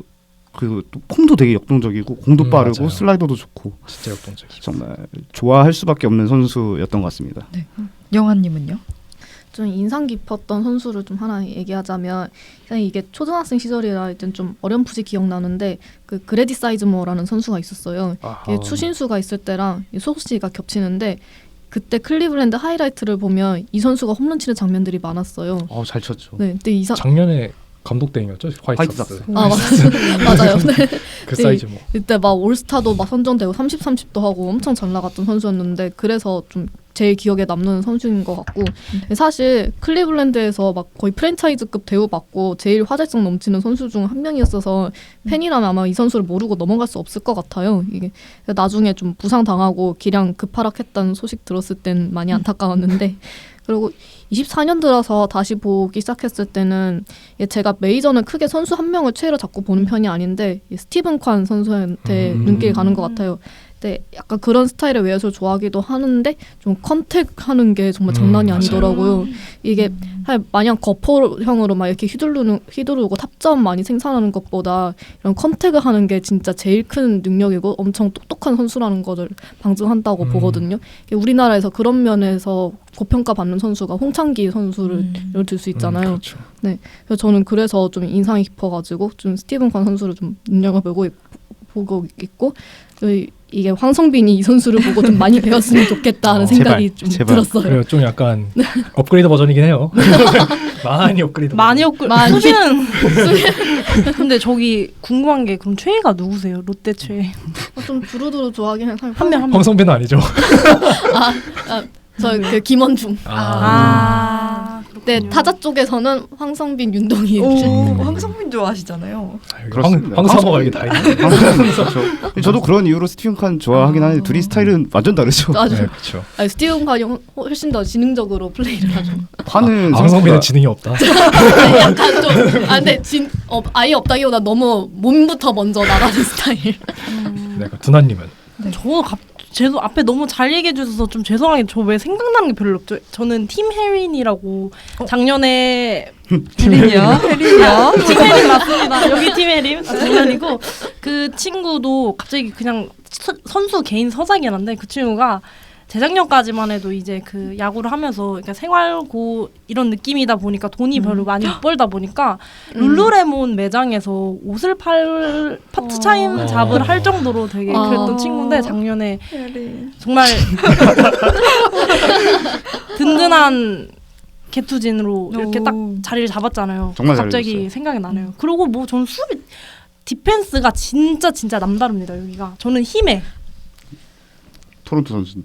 Speaker 5: 그리고 또 폼도 되게 역동적이고 공도 빠르고
Speaker 3: 맞아요.
Speaker 5: 슬라이더도 좋고
Speaker 3: 진짜 역동적이죠.
Speaker 5: 정말 좋아할 수밖에 없는 선수였던 것 같습니다.
Speaker 1: 영아님은요?
Speaker 4: 좀 인상 깊었던 선수를 좀 하나 얘기하자면 이게 초등학생 시절이라 일단 좀 어렴풋이 기억나는데 그 그레디 사이즈머라는 선수가 있었어요. 이게 추신수가 있을 때랑 소시가 겹치는데 그때 클리블랜드 하이라이트를 보면 이 선수가 홈런 치는 장면들이 많았어요.
Speaker 5: 잘 쳤죠.
Speaker 4: 네, 근데
Speaker 3: 작년에 감독 대행이었죠.
Speaker 5: 화이트
Speaker 3: 삭스.
Speaker 4: 맞아요. 네.
Speaker 3: 그
Speaker 4: 네,
Speaker 3: 사이즈 뭐.
Speaker 4: 이때 막 올스타도 막 선정되고 30-30도 하고 엄청 잘 나갔던 선수였는데 그래서 좀 제일 기억에 남는 선수인 것 같고 사실 클리블랜드에서 막 거의 프랜차이즈급 대우받고 제일 화제성 넘치는 선수 중 한 명이었어서 팬이라면 아마 이 선수를 모르고 넘어갈 수 없을 것 같아요. 이게 나중에 좀 부상당하고 기량 급하락했다는 소식 들었을 땐 많이 안타까웠는데 그리고 24년 들어서 다시 보기 시작했을 때는 제가 메이저는 크게 선수 한 명을 최애로 잡고 보는 편이 아닌데 스티븐 관 선수한테 눈길이 가는 것 같아요. 근데 약간 그런 스타일의 외야수를 좋아하기도 하는데 좀 컨택하는 게 정말 장난이 아니더라고요. 이게 마냥 거포형으로 막 이렇게 휘두르고 탑점 많이 생산하는 것보다 이런 컨택을 하는 게 진짜 제일 큰 능력이고 엄청 똑똑한 선수라는 것을 방증한다고 보거든요. 우리나라에서 그런 면에서 고평가받는 선수가 홍창기 선수를 예를 들 수 있잖아요.
Speaker 3: 그렇죠.
Speaker 4: 네, 그래서 저는 그래서 좀 인상이 깊어가지고 좀 스티븐 관 선수를 좀 눈여겨보고 있고 이게 황성빈이 이 선수를 보고 좀 많이 배웠으면 좋겠다는 생각이
Speaker 5: 제발,
Speaker 4: 좀
Speaker 5: 제발.
Speaker 4: 들었어요.
Speaker 3: 그래요. 좀 약간 업그레이드 버전이긴 해요. 많이 업그레이드.
Speaker 6: 수비는 근데 저기 궁금한 게 그럼 최애가 누구세요? 롯데 최애
Speaker 4: 좀 두루두루 좋아하긴 해요.
Speaker 6: 한 명.
Speaker 3: 황성빈은 아니죠.
Speaker 4: 저 그 김원중. 네, 타자 쪽에서는 황성빈, 윤동희.
Speaker 1: 황성빈 좋아하시잖아요.
Speaker 5: 그렇습니다.
Speaker 3: 황사모가 이게 다 있는.
Speaker 5: 저도 그런 이유로 스티븐 칸 좋아하긴 하는데 둘이 스타일은 완전 다르죠.
Speaker 4: 아주
Speaker 3: 네, 그렇죠.
Speaker 4: 스티븐 관이 훨씬 더 지능적으로 플레이를 하죠.
Speaker 5: 칸은
Speaker 3: 황성빈은 지능이 없다.
Speaker 4: 약간 좀 근데 아예 없다기보다 너무 몸부터 먼저 나가는 스타일.
Speaker 3: 네, 두나님은
Speaker 6: 쟤도 앞에 너무 잘 얘기해 주셔서 좀 죄송하게 저 왜 생각나는 게 별로 없죠. 저는 팀 해린이라고 작년에
Speaker 1: 혜린이야?
Speaker 6: 팀 해린 맞습니다. 여기 팀 해린 장난이고 그 친구도 갑자기 그냥 선수 개인 서작이란데 그 친구가 재작년까지만 해도 이제 그 야구를 하면서 그러니까 생활고 이런 느낌이다 보니까 돈이 별로 많이 못 벌다 보니까 룰루레몬 매장에서 옷을 파트타임 잡을 할 정도로 되게 그랬던 친구인데 작년에 정말 든든한 개투진으로 이렇게 딱 자리를 잡았잖아요.
Speaker 5: 정말
Speaker 6: 갑자기
Speaker 5: 잘해줬어요.
Speaker 6: 생각이 나네요. 그리고 뭐 저는 수비 디펜스가 진짜 남다릅니다. 여기가 저는 힘에
Speaker 5: 토론토 선수.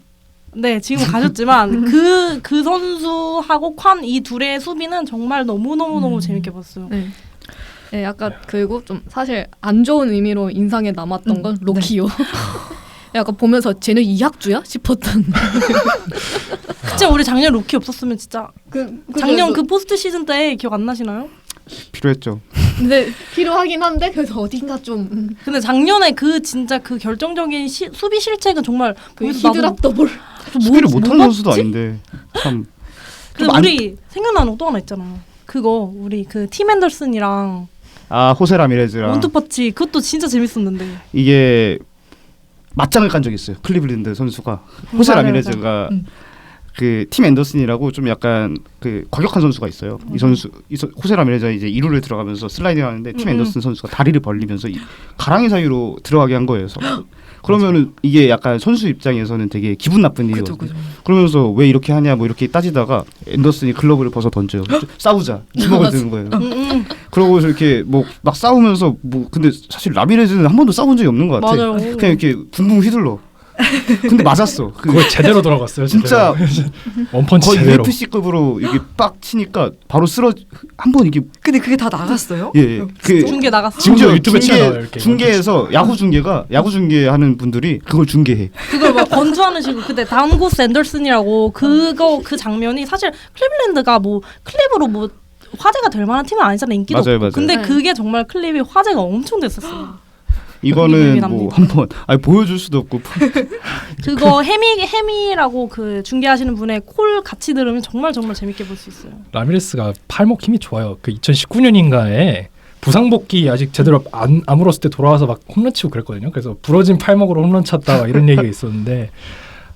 Speaker 6: 네, 지금 가셨지만 그 선수하고 관 이 둘의 수비는 정말 너무 재밌게 봤어요.
Speaker 4: 네. 네, 약간 그리고 좀 사실 안 좋은 의미로 인상에 남았던 건 로키요. 약간 보면서 쟤는 이학주야 싶었던.
Speaker 6: 진짜 우리 작년 로키 없었으면 진짜 작년 그 포스트 시즌 때 기억 안 나시나요?
Speaker 5: 필요했죠.
Speaker 4: 근데 필요하긴 한데 그래서 어딘가 좀
Speaker 6: 근데 작년에 그 진짜 그 결정적인 수비 실책은 정말
Speaker 4: 그 히드랍 더블.
Speaker 5: 수비를 못하는 선수도 아닌데 참.
Speaker 6: 근데 우리 생각나는 거 또 하나 있잖아요. 그거 우리 그 팀 앤더슨이랑
Speaker 5: 호세 라미레즈랑
Speaker 6: 원투퍼치 그것도 진짜 재밌었는데
Speaker 5: 이게 맞짱을 깐 적이 있어요. 클리블랜드 선수가 호세 라미레즈가 그 팀 앤더슨이라고 좀 약간 그 과격한 선수가 있어요. 이 선수 호세 라미레즈가 이제 2루를 들어가면서 슬라이딩 하는데 팀 앤더슨 선수가 다리를 벌리면서 가랑이 사이로 들어가게 한 거예요. 그러면은 이게 약간 선수 입장에서는 되게 기분 나쁜 일이거든요. 그러면서 왜 이렇게 하냐 뭐 이렇게 따지다가 앤더슨이 글러브를 벗어 던져요. 싸우자. 주먹을 드는 거예요. 그러고 이렇게 뭐 막 싸우면서 뭐 근데 사실 라미레즈는 한 번도 싸운 적이 없는 것 같아.
Speaker 6: 맞아요.
Speaker 5: 그냥 이렇게 붕붕 휘둘러. 근데 맞았어.
Speaker 3: 그거 제대로 돌아갔어요.
Speaker 5: 진짜
Speaker 3: 원펀치
Speaker 5: 거의
Speaker 3: 제대로.
Speaker 5: UFC급으로 이게 빡 치니까 바로 한 번 이게
Speaker 1: 근데 그게 다 나갔어요?
Speaker 5: 예. 그
Speaker 6: 중계 나갔어.
Speaker 3: 지금도 유튜브에 치면 나와요, 이렇게.
Speaker 5: 중계에서 야구 중계하는 분들이 그걸 중계해.
Speaker 6: 그걸 막 건조하는 식으로 그때 다운고스 앤더슨이라고 그 장면이 사실 클리블랜드가 뭐 클립으로 뭐 화제가 될 만한 팀은 아니잖아. 인기도
Speaker 5: 맞아요,
Speaker 6: 없고.
Speaker 5: 맞아요.
Speaker 6: 근데
Speaker 4: 네.
Speaker 6: 그게 정말 클립이 화제가 엄청 됐었어요.
Speaker 5: 이거는
Speaker 6: 남기고.
Speaker 5: 뭐 한번 보여줄 수도 없고
Speaker 6: 그거 해미라고 그 중계하시는 분의 콜 같이 들으면 정말 재밌게 볼 수 있어요.
Speaker 3: 라미레스가 팔목 힘이 좋아요. 그 2019년인가에 부상 복귀 아직 제대로 안 아물었을 때 돌아와서 막 홈런 치고 그랬거든요. 그래서 부러진 팔목으로 홈런 쳤다 막 이런 얘기가 있었는데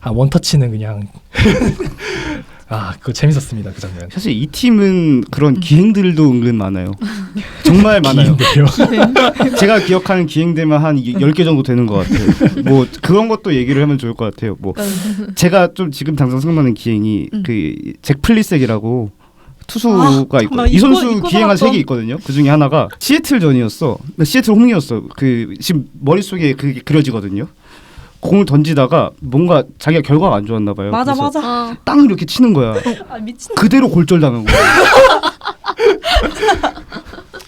Speaker 3: 원터치는 그냥 그거 재밌었습니다. 그 장면.
Speaker 5: 사실 이 팀은 그런 기행들도 은근 많아요. 정말 많아요.
Speaker 3: 기인데요.
Speaker 5: 제가 기억하는 기행들만 한 10개 정도 되는 것 같아요. 뭐 그런 것도 얘기를 하면 좋을 것 같아요. 뭐 제가 좀 지금 당장 생각나는 기행이 그 잭 플리색이라고 투수가 있고
Speaker 6: 정말
Speaker 5: 이 선수
Speaker 6: 잊고
Speaker 5: 기행한
Speaker 6: 살았던.
Speaker 5: 3개 있거든요. 그 중에 하나가 시애틀전이었어. 시애틀 홈이었어. 그 지금 머릿속에 그게 그려지거든요. 공을 던지다가 뭔가 자기가 결과가 안 좋았나 봐요.
Speaker 6: 맞아
Speaker 5: 그래서
Speaker 6: 맞아.
Speaker 5: 땅을 이렇게 치는 거야.
Speaker 6: 아 미친.
Speaker 5: 그대로 골절당한 거야.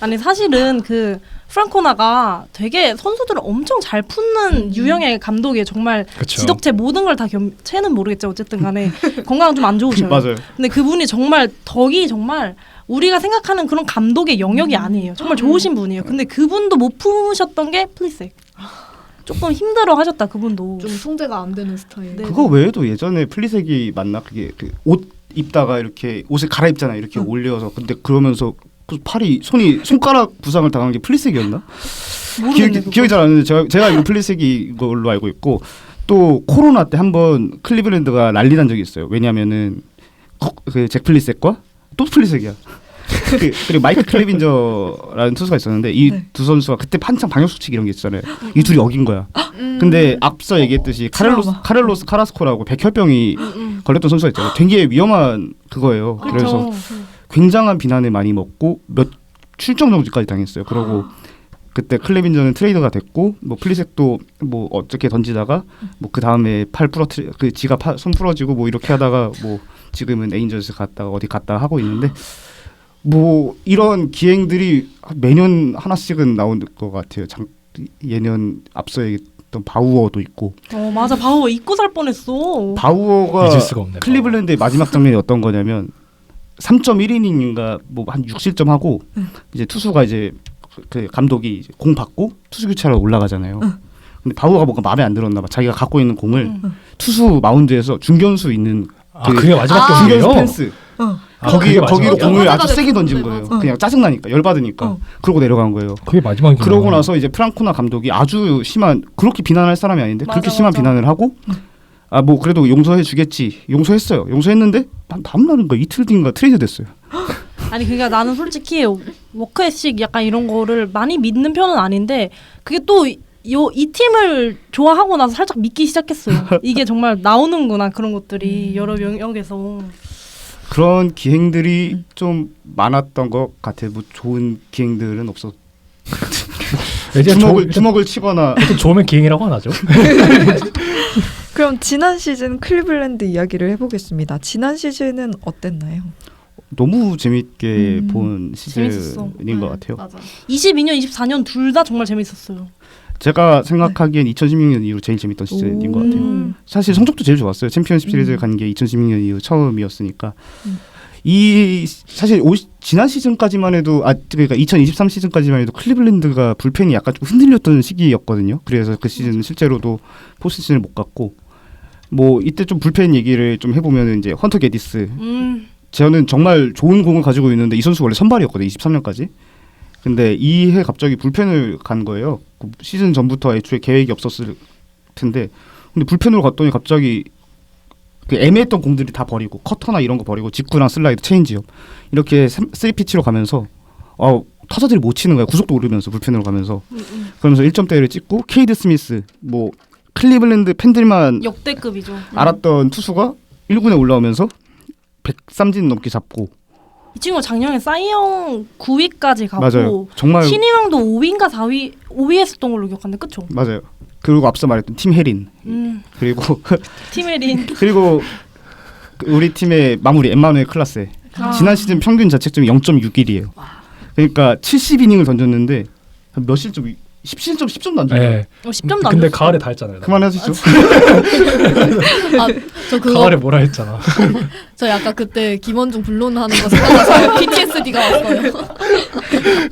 Speaker 6: 아니 사실은 그 프랑코나가 되게 선수들을 엄청 잘 푸는 유형의 감독이에요. 정말
Speaker 3: 그쵸.
Speaker 6: 지덕체 모든 걸 다 채는 모르겠죠. 어쨌든 간에 건강 좀 안 좋으셔요.
Speaker 5: 맞아요.
Speaker 6: 근데 그분이 정말 덕이 정말 우리가 생각하는 그런 감독의 영역이 아니에요. 정말 좋으신 분이에요. 근데 그분도 못 품으셨던 게 플리색. 조금 힘들어 하셨다 그분도.
Speaker 4: 좀 통제가 안 되는 스타일.
Speaker 6: 네.
Speaker 5: 그거 외에도 예전에 플리색이 맞나? 그게 그 옷 입다가 이렇게 옷을 갈아입잖아요. 이렇게 올려서. 근데 그러면서 그 손가락 부상을 당한 게 플리색이었나?
Speaker 6: 모르겠네,
Speaker 5: 기억이 잘 안 나는데 제가 이거 플리색이 걸로 알고 있고 또 코로나 때 한번 클리블랜드가 난리 난 적이 있어요. 왜냐면은 그 잭 플리색과 또 플리색이야. 그리고 마이크 클리빈저라는 투수가 있었는데 이 두 선수가 그때 한창 방역 수칙 이런 게 있잖아요. 이 둘이 어긴 거야. 근데 앞서 얘기했듯이 카렐로스 카라스코라고 백혈병이 걸렸던 선수가 있잖아요. 되게 위험한 그거예요. 그래서 굉장한 비난을 많이 먹고 몇 출정 정지까지 당했어요. 그러고 그때 클리빈저는 트레이드가 됐고 뭐 플리색도 뭐 어떻게 던지다가 뭐 그 다음에 그 지가 손 부러지고 뭐 이렇게 하다가 뭐 지금은 에인저스 갔다가 어디 갔다 하고 있는데 뭐 이런 기행들이 매년 하나씩은 나온 것 같아요. 예년 앞서 얘기했던 바우어도 있고.
Speaker 6: 맞아 바우어 잊고 살 뻔했어.
Speaker 3: 잊을 수가 없네.
Speaker 5: 클리블랜드의 마지막 장면이 어떤 거냐면 3.1이닝인가 뭐 한 6실점 하고 이제 투수가 이제 그 감독이 이제 공 받고 투수 교체하러 올라가잖아요. 근데 바우어가 뭔가 마음에 안 들었나 봐. 자기가 갖고 있는 공을 투수 마운드에서 중견수 있는
Speaker 3: 그게 마지막
Speaker 5: 중견수
Speaker 3: 경기예요.
Speaker 5: 펜스 거기로 공을 아주 세게 던진 거예요. 그냥 짜증나니까 열받으니까 그러고 내려간 거예요.
Speaker 3: 그게 마지막이구나.
Speaker 5: 그러고 나서 이제 프랑코나 감독이 아주 심한 그렇게 비난할 사람이 아닌데 그렇게 심한 비난을 하고 뭐 그래도 용서해 주겠지. 용서했어요. 용서했는데 다음 날인가 이틀 뒤인가 트레이드 됐어요.
Speaker 6: 아니 그러니까 나는 솔직히 워크에식 약간 이런 거를 많이 믿는 편은 아닌데 그게 또 이 팀을 좋아하고 나서 살짝 믿기 시작했어요. 이게 정말 나오는구나 그런 것들이 여러 영역에서.
Speaker 5: 그런 기행들이 좀 많았던 것 같아요. 뭐 좋은 기행들은 없었. 주먹을 치거나.
Speaker 3: 좋으면 기행이라고 안 하죠.
Speaker 1: 그럼 지난 시즌 클리블랜드 이야기를 해보겠습니다. 지난 시즌은 어땠나요?
Speaker 5: 너무 재밌게 본 시즌인
Speaker 6: 재밌었어.
Speaker 5: 것 같아요.
Speaker 4: 맞아.
Speaker 6: 22년, 24년 둘 다 정말 재밌었어요.
Speaker 5: 제가 생각하기엔 2016년 이후 제일 재밌던 시즌인 것 같아요. 사실 성적도 제일 좋았어요. 챔피언십 시리즈 간 게 2016년 이후 처음이었으니까. 사실 지난 시즌까지만 해도 그러니까 2023 시즌까지만 해도 클리블랜드가 불펜이 약간 좀 흔들렸던 시기였거든요. 그래서 그 시즌 실제로도 포스트시즌을 못 갔고 뭐 이때 좀 불펜 얘기를 좀 해보면 이제 헌터 게디스. 저는 정말 좋은 공을 가지고 있는데 이 선수 원래 선발이었거든요. 23년까지. 근데 이 해 갑자기 불펜을 간 거예요. 시즌 전부터 애초에 계획이 없었을 텐데 근데 불펜으로 갔더니 갑자기 그 애매했던 공들이 다 버리고 커터나 이런 거 버리고 직구랑 슬라이드 체인지업 이렇게 3피치로 가면서 타자들이 못 치는 거야. 구속도 오르면서 불펜으로 가면서 그러면서 1점대를 찍고 케이드 스미스 뭐 클리블랜드 팬들만
Speaker 6: 역대급이죠.
Speaker 5: 알았던 투수가 1군에 올라오면서 103진 넘게 잡고
Speaker 6: 이 친구가 작년에 사이영 9위까지 가고
Speaker 5: 맞아요. 정말
Speaker 6: 신인왕도 5위인가 5위 했었던 걸로 기억하는데 그쵸?
Speaker 5: 맞아요. 그리고 앞서 말했던 팀 해린 그리고
Speaker 6: 팀에린
Speaker 5: 그리고 우리 팀의 마무리 엠마누엘 클라세 지난 시즌 평균 자책점이 0.61이에요. 그러니까 70이닝을 던졌는데 몇 실점 17점 10점도 안 줘요.
Speaker 3: 네.
Speaker 6: 10점도 안
Speaker 3: 근데
Speaker 6: 줬어.
Speaker 3: 가을에 다 했잖아요.
Speaker 5: 그만하시죠.
Speaker 4: 저 그거
Speaker 3: 가을에 뭐라 했잖아.
Speaker 4: 저 약간 그때 김원중 불론 하는 거 생각나서 PTSD가 왔어요.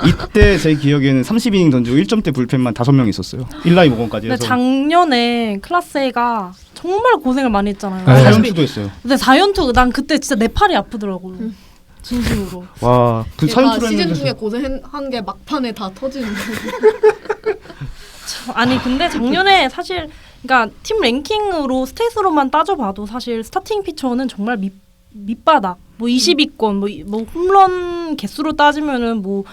Speaker 5: 이때 제 기억에는 30이닝 던지고 1점대 불펜만 5명 있었어요. 1라이 모건까지
Speaker 6: 근데
Speaker 5: 해서.
Speaker 6: 작년에 클라스 A가 정말 고생을 많이 했잖아요.
Speaker 3: 네.
Speaker 5: 4연투도 했어요.
Speaker 6: 근데 4연투 난 그때 진짜 내 팔이 아프더라고요. 진심으로.
Speaker 5: 와, 그
Speaker 4: 얘가
Speaker 5: 4연투를
Speaker 4: 시즌
Speaker 5: 했는데
Speaker 4: 중에 고생한 게 막판에 다 터지는 거.
Speaker 6: 아니 근데 작년에 사실 그러니까 팀 랭킹으로 스탯으로만 따져봐도 사실 스타팅 피처는 정말 밑바닥. 뭐 20위권, 뭐 홈런 개수로 따지면은 뭐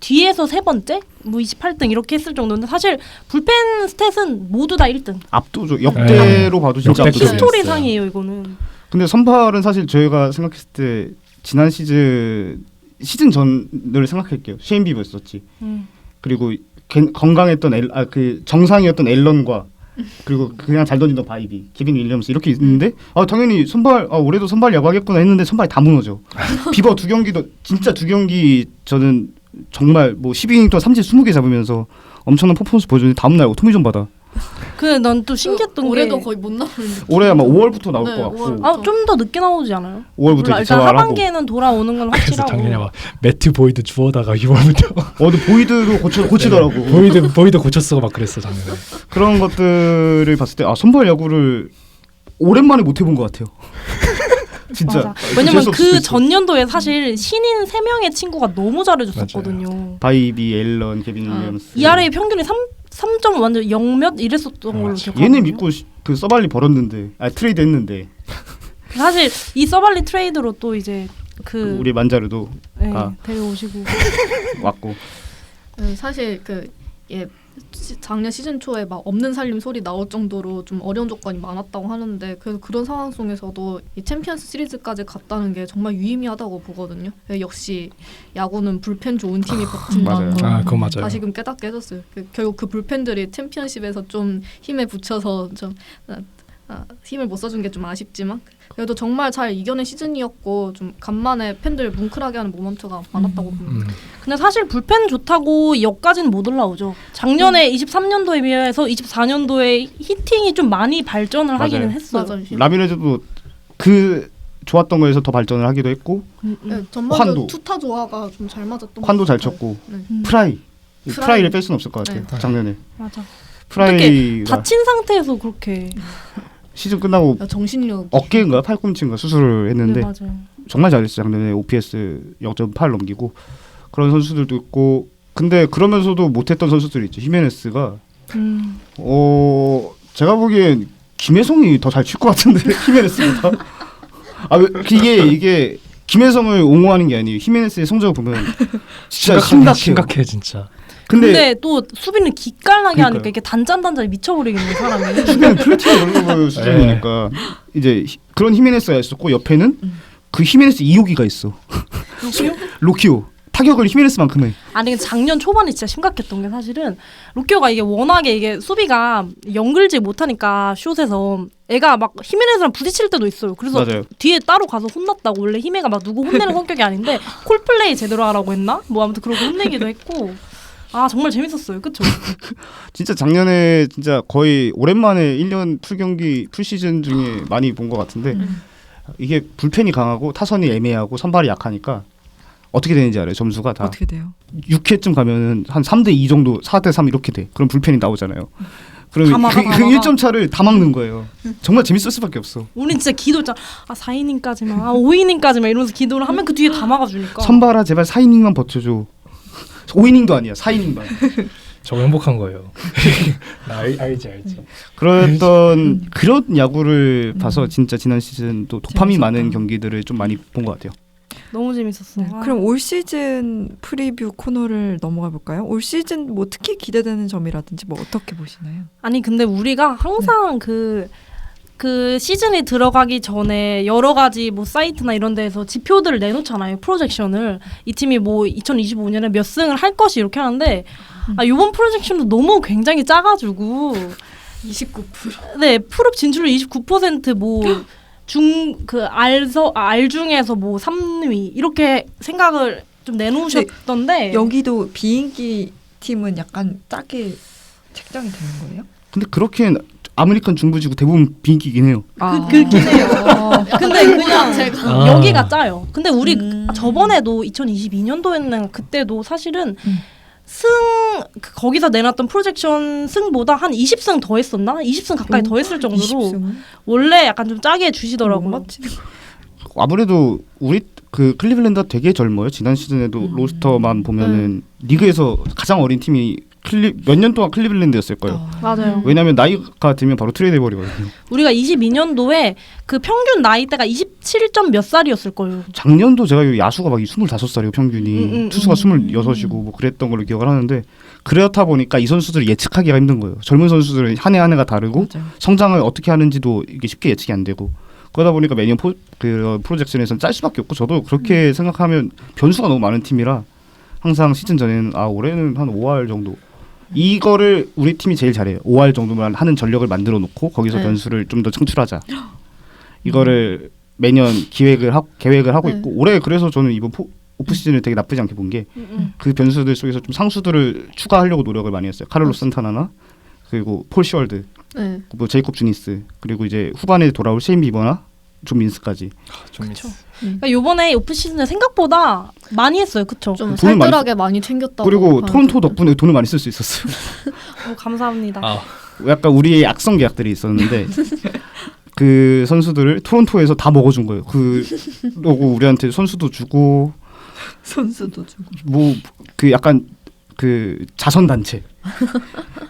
Speaker 6: 뒤에서 세 번째, 뭐 28등 이렇게 했을 정도인데 사실 불펜 스탯은 모두 다 1등.
Speaker 5: 압도적 역대로 봐도 진짜
Speaker 3: 역대
Speaker 5: 압도적.
Speaker 6: 히스토리 상이에요 이거는.
Speaker 5: 근데 선발은 사실 저희가 생각했을 때 지난 시즌 전을 생각할게요. 셰인 비버였었지. 그리고 건강했던 그 정상이었던 앨런과 그리고 그냥 잘 던지던 바이비, 케빈 윌리엄스 이렇게 있는데 당연히 선발 올해도 선발 야구하겠구나 했는데 선발이 다 무너져. 비버 2경기도 진짜 2경기 저는 정말 뭐 12이닝 동안 삼진 20개 잡으면서 엄청난 퍼포먼스 보여주는데 다음날 토미존 받아.
Speaker 6: 근데 난 또 신기했던 게
Speaker 4: 올해도 거의 못 나오는데.
Speaker 5: 올해 아마 5월부터 나올
Speaker 4: 네,
Speaker 5: 것 같고
Speaker 4: 5월.
Speaker 6: 좀 더 늦게 나오지 않아요?
Speaker 5: 5월부터
Speaker 6: 몰라,
Speaker 5: 이제
Speaker 6: 일단
Speaker 5: 재활하고.
Speaker 6: 하반기에는 돌아오는 건
Speaker 3: 그래서
Speaker 6: 확실하고.
Speaker 3: 작년에 막 매튜 보이드 주워다가 6월부터
Speaker 5: 근데 보이드도 고치더라고.
Speaker 3: 보이드 고쳤어 막 그랬어 작년에.
Speaker 5: 그런 것들을 봤을 때 선발 야구를 오랜만에 못 해본 것 같아요. 진짜.
Speaker 6: 맞아. 왜냐면
Speaker 5: 재수 없을 수도
Speaker 6: 그
Speaker 5: 있어.
Speaker 6: 전년도에 사실 신인 3명의 친구가 너무 잘해줬었거든요.
Speaker 5: 바이비, 앨런, 케빈 윌리엄스.
Speaker 6: ERA 평균이 3점 완전 0몇 이랬었던 걸로 기억하거든요.
Speaker 5: 얘네 믿고 그 서발리 벌었는데 트레이드 했는데
Speaker 6: 사실 이 서발리 트레이드로 또 이제 그
Speaker 5: 우리 만자르도
Speaker 6: 네,
Speaker 5: 아.
Speaker 6: 데려오시고
Speaker 5: 왔고
Speaker 4: 사실 작년 시즌 초에 막 없는 살림 소리 나올 정도로 좀 어려운 조건이 많았다고 하는데 그래서 그런 상황 속에서도 이 챔피언스 시리즈까지 갔다는 게 정말 유의미하다고 보거든요. 역시 야구는 불펜 좋은 팀이 버틴다는
Speaker 5: 맞아요.
Speaker 4: 걸
Speaker 3: 그거 맞아요.
Speaker 4: 다시금 깨닫게 해줬어요. 결국 그 불펜들이 챔피언십에서 좀 힘에 붙여서 좀 힘을 못 써준 게 좀 아쉽지만 그래도 정말 잘 이겨낸 시즌이었고 좀 간만에 팬들 뭉클하게 하는 모먼트가 많았다고 봅니다.
Speaker 6: 근데 사실 불펜 좋다고 역까지는 못 올라오죠. 작년에 23년도에 비해서 24년도에 히팅이 좀 많이 발전을
Speaker 5: 맞아요.
Speaker 6: 하기는 했어요.
Speaker 4: 맞아요.
Speaker 5: 라미레즈도 그 좋았던 거에서 더 발전을 하기도 했고
Speaker 4: 네, 전반적으로
Speaker 5: 환도.
Speaker 4: 투타 조화가 좀 잘 맞았던
Speaker 5: 환도
Speaker 4: 것
Speaker 5: 잘
Speaker 4: 같아요.
Speaker 5: 쳤고
Speaker 4: 네.
Speaker 5: 프라이를 뺄 수는 없을 것 같아요.
Speaker 4: 네.
Speaker 5: 작년에
Speaker 6: 맞아.
Speaker 5: 프라이가
Speaker 6: 다친 상태에서 그렇게
Speaker 5: 시즌 끝나고
Speaker 4: 야, 정신력
Speaker 5: 어깨인가 팔꿈치인가 수술을 했는데
Speaker 6: 네, 맞아요.
Speaker 5: 정말 잘했어요. 작년에 OPS 0.8 넘기고 그런 선수들도 있고 근데 그러면서도 못했던 선수들이 있죠. 히메네스가 제가 보기엔 김혜성이 더 잘 칠 것 같은데 히메네스보다. 이게 김혜성을 옹호하는 게 아니에요. 히메네스의 성적을 보면 진짜
Speaker 3: 심각해 진짜.
Speaker 6: 근데 또 수비는 기깔나게
Speaker 5: 그러니까요.
Speaker 6: 하니까 이게 단짠단짠 미쳐버리겠네 사람이.
Speaker 5: 수비는 플래티넘 이런 거 수준이니까 이제 그런 히메네스가 있었고 옆에는 그 히메네스 2호기가 있어. 로키오. 타격을 히메네스만큼 해.
Speaker 6: 아니 근데 작년 초반에 진짜 심각했던 게 사실은 로키오가 이게 워낙에 이게 수비가 연글지 못하니까 숏에서 애가 막 히메네스랑 부딪힐 때도 있어요. 그래서
Speaker 5: 맞아요.
Speaker 6: 뒤에 따로 가서 혼났다고. 원래 히메가 막 누구 혼내는 성격이 아닌데 콜플레이 제대로 하라고 했나? 뭐 아무튼 그러고 혼내기도 했고. 정말 재밌었어요. 그쵸?
Speaker 5: 진짜 작년에 진짜 거의 오랜만에 1년 풀시즌 중에 많이 본 것 같은데 이게 불펜이 강하고 타선이 애매하고 선발이 약하니까 어떻게 되는지 알아요? 점수가 다
Speaker 1: 어떻게 돼요?
Speaker 5: 6회쯤 가면은 한 3대2 정도 4대3 이렇게 돼. 그럼 불펜이 나오잖아요. 그러면
Speaker 6: 다
Speaker 5: 그
Speaker 6: 막아.
Speaker 5: 1점 차를 다 막는 거예요. 정말 재밌을 수밖에 없어.
Speaker 6: 우린 진짜 기도했잖아. 4이닝까지만 5이닝까지만 이러면서 기도를 하면 그 뒤에 다 막아주니까.
Speaker 5: 선발아 제발 4이닝만 버텨줘. 5이닝도 아니야. 4이닝만.
Speaker 3: 저 행복한 거예요. 알지.
Speaker 5: 그랬던 그런 야구를 봐서 진짜 지난 시즌 또 도파민
Speaker 1: 재밌었다.
Speaker 5: 많은 경기들을 좀 많이 본 것 같아요.
Speaker 6: 너무 재밌었어.
Speaker 1: 네, 그럼 올 시즌 프리뷰 코너를 넘어가 볼까요? 올 시즌 뭐 특히 기대되는 점이라든지 뭐 어떻게 보시나요?
Speaker 6: 아니 근데 우리가 항상 그 시즌이 들어가기 전에 여러 가지 뭐 사이트나 이런 데에서 지표들을 내놓잖아요. 프로젝션을. 이 팀이 뭐 2025년에 몇 승을 할 것이 이렇게 하는데 이번 프로젝션도 너무 굉장히 작아지고
Speaker 4: 29%.
Speaker 6: 네, 풀업 진출률 29% 뭐 알 중에서 뭐 3위 이렇게 생각을 좀 내놓으셨던데
Speaker 1: 여기도 비인기 팀은 약간 짜게 책정이 되는 거예요?
Speaker 5: 근데 그렇게 아메리칸 중부지구 대부분 비기긴 해요.
Speaker 6: 그렇긴 해요. 근데 그냥
Speaker 3: 아.
Speaker 6: 여기가 짜요. 근데 우리 저번에도 2022년도에는 그때도 사실은 거기서 내놨던 프로젝션 승보다 한 20승 더 했었나? 20승 가까이 더 했을 정도로
Speaker 1: 20승은?
Speaker 6: 원래 약간 좀 짜게 해주시더라고요.
Speaker 1: 맞히는 거.
Speaker 5: 아무래도 우리 그 클리블랜드가 되게 젊어요. 지난 시즌에도 로스터만 보면은 리그에서 가장 어린 팀이 몇 년 동안 클리블랜드였을 거예요.
Speaker 6: 맞아요.
Speaker 5: 왜냐하면 나이가 들면 바로 트레이드 해버리거든요.
Speaker 6: 우리가 22년도에 그 평균 나이대가 27점 몇 살이었을 거예요.
Speaker 5: 작년도 제가 야수가 막 25살이고 평균이 투수가 26이고 뭐 그랬던 걸로 기억을 하는데 그렇다 보니까 이 선수들을 예측하기가 힘든 거예요. 젊은 선수들은 한 해 한 해가 다르고
Speaker 1: 맞아요.
Speaker 5: 성장을 어떻게 하는지도 이게 쉽게 예측이 안 되고 그러다 보니까 매년 프로젝션에서는 짤 수밖에 없고 저도 그렇게 생각하면 변수가 너무 많은 팀이라 항상 시즌 전에는 올해는 한 5할 정도 이거를 우리 팀이 제일 잘해요. 5할 정도만 하는 전력을 만들어 놓고 거기서
Speaker 4: 네.
Speaker 5: 변수를 좀 더 창출하자. 이거를 매년 계획을 하고
Speaker 4: 네.
Speaker 5: 있고 올해 그래서 저는 이번 오프 시즌을 되게 나쁘지 않게 본 게 그 변수들 속에서 좀 상수들을 추가하려고 노력을 많이 했어요. 카를로스 산타나나 그리고 폴 시월드,
Speaker 4: 네.
Speaker 5: 뭐 제이콥 주니스 그리고 이제 후반에 돌아올 셰인 비버나 존 민스까지.
Speaker 3: 좀
Speaker 6: 그쵸. 그러니까 요번에 오프 시즌에 생각보다 많이 했어요. 그쵸?
Speaker 4: 좀
Speaker 5: 돈을 많이
Speaker 4: 살뜰하게 많이 챙겼다고.
Speaker 5: 그리고
Speaker 4: 하는데.
Speaker 5: 토론토 덕분에 돈을 많이 쓸 수 있었어요.
Speaker 6: 감사합니다.
Speaker 5: 약간 우리의 악성 계약들이 있었는데 그 선수들을 토론토에서 다 먹어준 거예요. 그러고 우리한테 선수도 주고
Speaker 1: 선수도 주고.
Speaker 5: 뭐 그 약간 그 자선 단체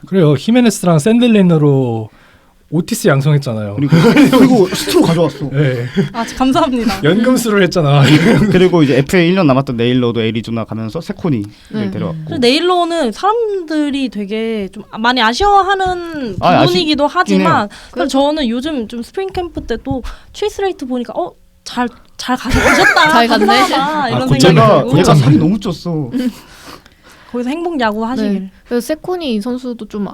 Speaker 3: 그래요. 히메네스랑 샌들레이너로 오티스 양성했잖아요.
Speaker 5: 그리고 스트로 가져왔어.
Speaker 3: 네.
Speaker 6: 감사합니다.
Speaker 3: 연금술을 했잖아.
Speaker 5: 그리고 이제 FA 1년 남았던 네일러도 애리조나 가면서 세코니를
Speaker 4: 네.
Speaker 5: 데려왔고.
Speaker 6: 그래서 네일러는 사람들이 되게 좀 많이 아쉬워하는
Speaker 5: 아,
Speaker 6: 부분이기도 하지만
Speaker 4: 그래서-
Speaker 6: 저는 요즘 좀 스프링 캠프 때 또 트레이스 레이트 보니까 잘 가셨다.
Speaker 4: 잘 갔네.
Speaker 6: 감사하다, 이런
Speaker 3: 곧잘
Speaker 6: 생각이
Speaker 5: 얘가
Speaker 6: 들고
Speaker 5: 얘가 살이 너무 쪘어.
Speaker 6: 거기서 행복 야구 하시길.
Speaker 4: 네. 그래서 세코니 이 선수도 좀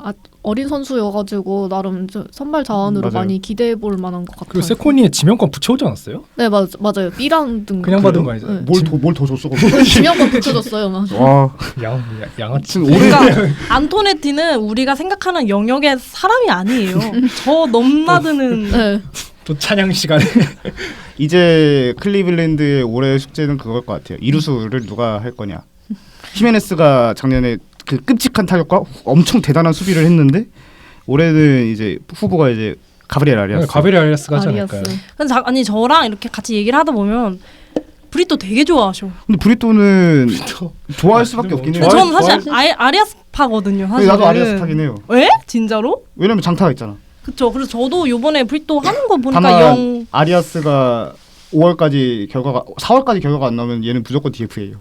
Speaker 4: 어린 선수여가지고 나름 선발 자원으로
Speaker 5: 맞아요.
Speaker 4: 많이 기대해 볼 만한 것 같아요.
Speaker 3: 그리고 세코니에 지명권 붙여오지 않았어요?
Speaker 4: 네 맞아요. B라운드
Speaker 3: 그냥 받은 거 아니죠?
Speaker 4: 네.
Speaker 5: 뭘 더 줬어?
Speaker 4: 지명권 붙여줬어요. 막.
Speaker 5: 와,
Speaker 3: 양아치.
Speaker 6: 그러니까 안토네티는 우리가 생각하는 영역의 사람이 아니에요. 저 넘나드는
Speaker 4: 네.
Speaker 3: 또 찬양 시간에.
Speaker 5: 이제 클리블랜드의 올해 숙제는 그걸 것 같아요. 이루수를 누가 할 거냐. 히메네스가 작년에 그 끔찍한 타격과 엄청 대단한 수비를 했는데 올해는 이제 후보가 이제 가브리엘 아리아스.
Speaker 3: 가브리엘 아리아스가 하지 않을까요?
Speaker 4: 아리아스.
Speaker 6: 근데 아니 저랑 이렇게 같이 얘기를 하다 보면 브리또 되게 좋아하셔.
Speaker 5: 근데 브리또는 좋아할 수밖에 없긴 해요.
Speaker 6: 저는 사실 아리아스파거든요. 사실
Speaker 5: 나도 아리아스 타긴 해요.
Speaker 6: 왜? 진짜로?
Speaker 5: 왜냐면 장타가 있잖아.
Speaker 6: 그쵸. 그래서 저도 요번에 브리또 하는 거 보니까
Speaker 5: 다만 아리아스가 4월까지 결과가 안 나오면 얘는 무조건 DFA예요.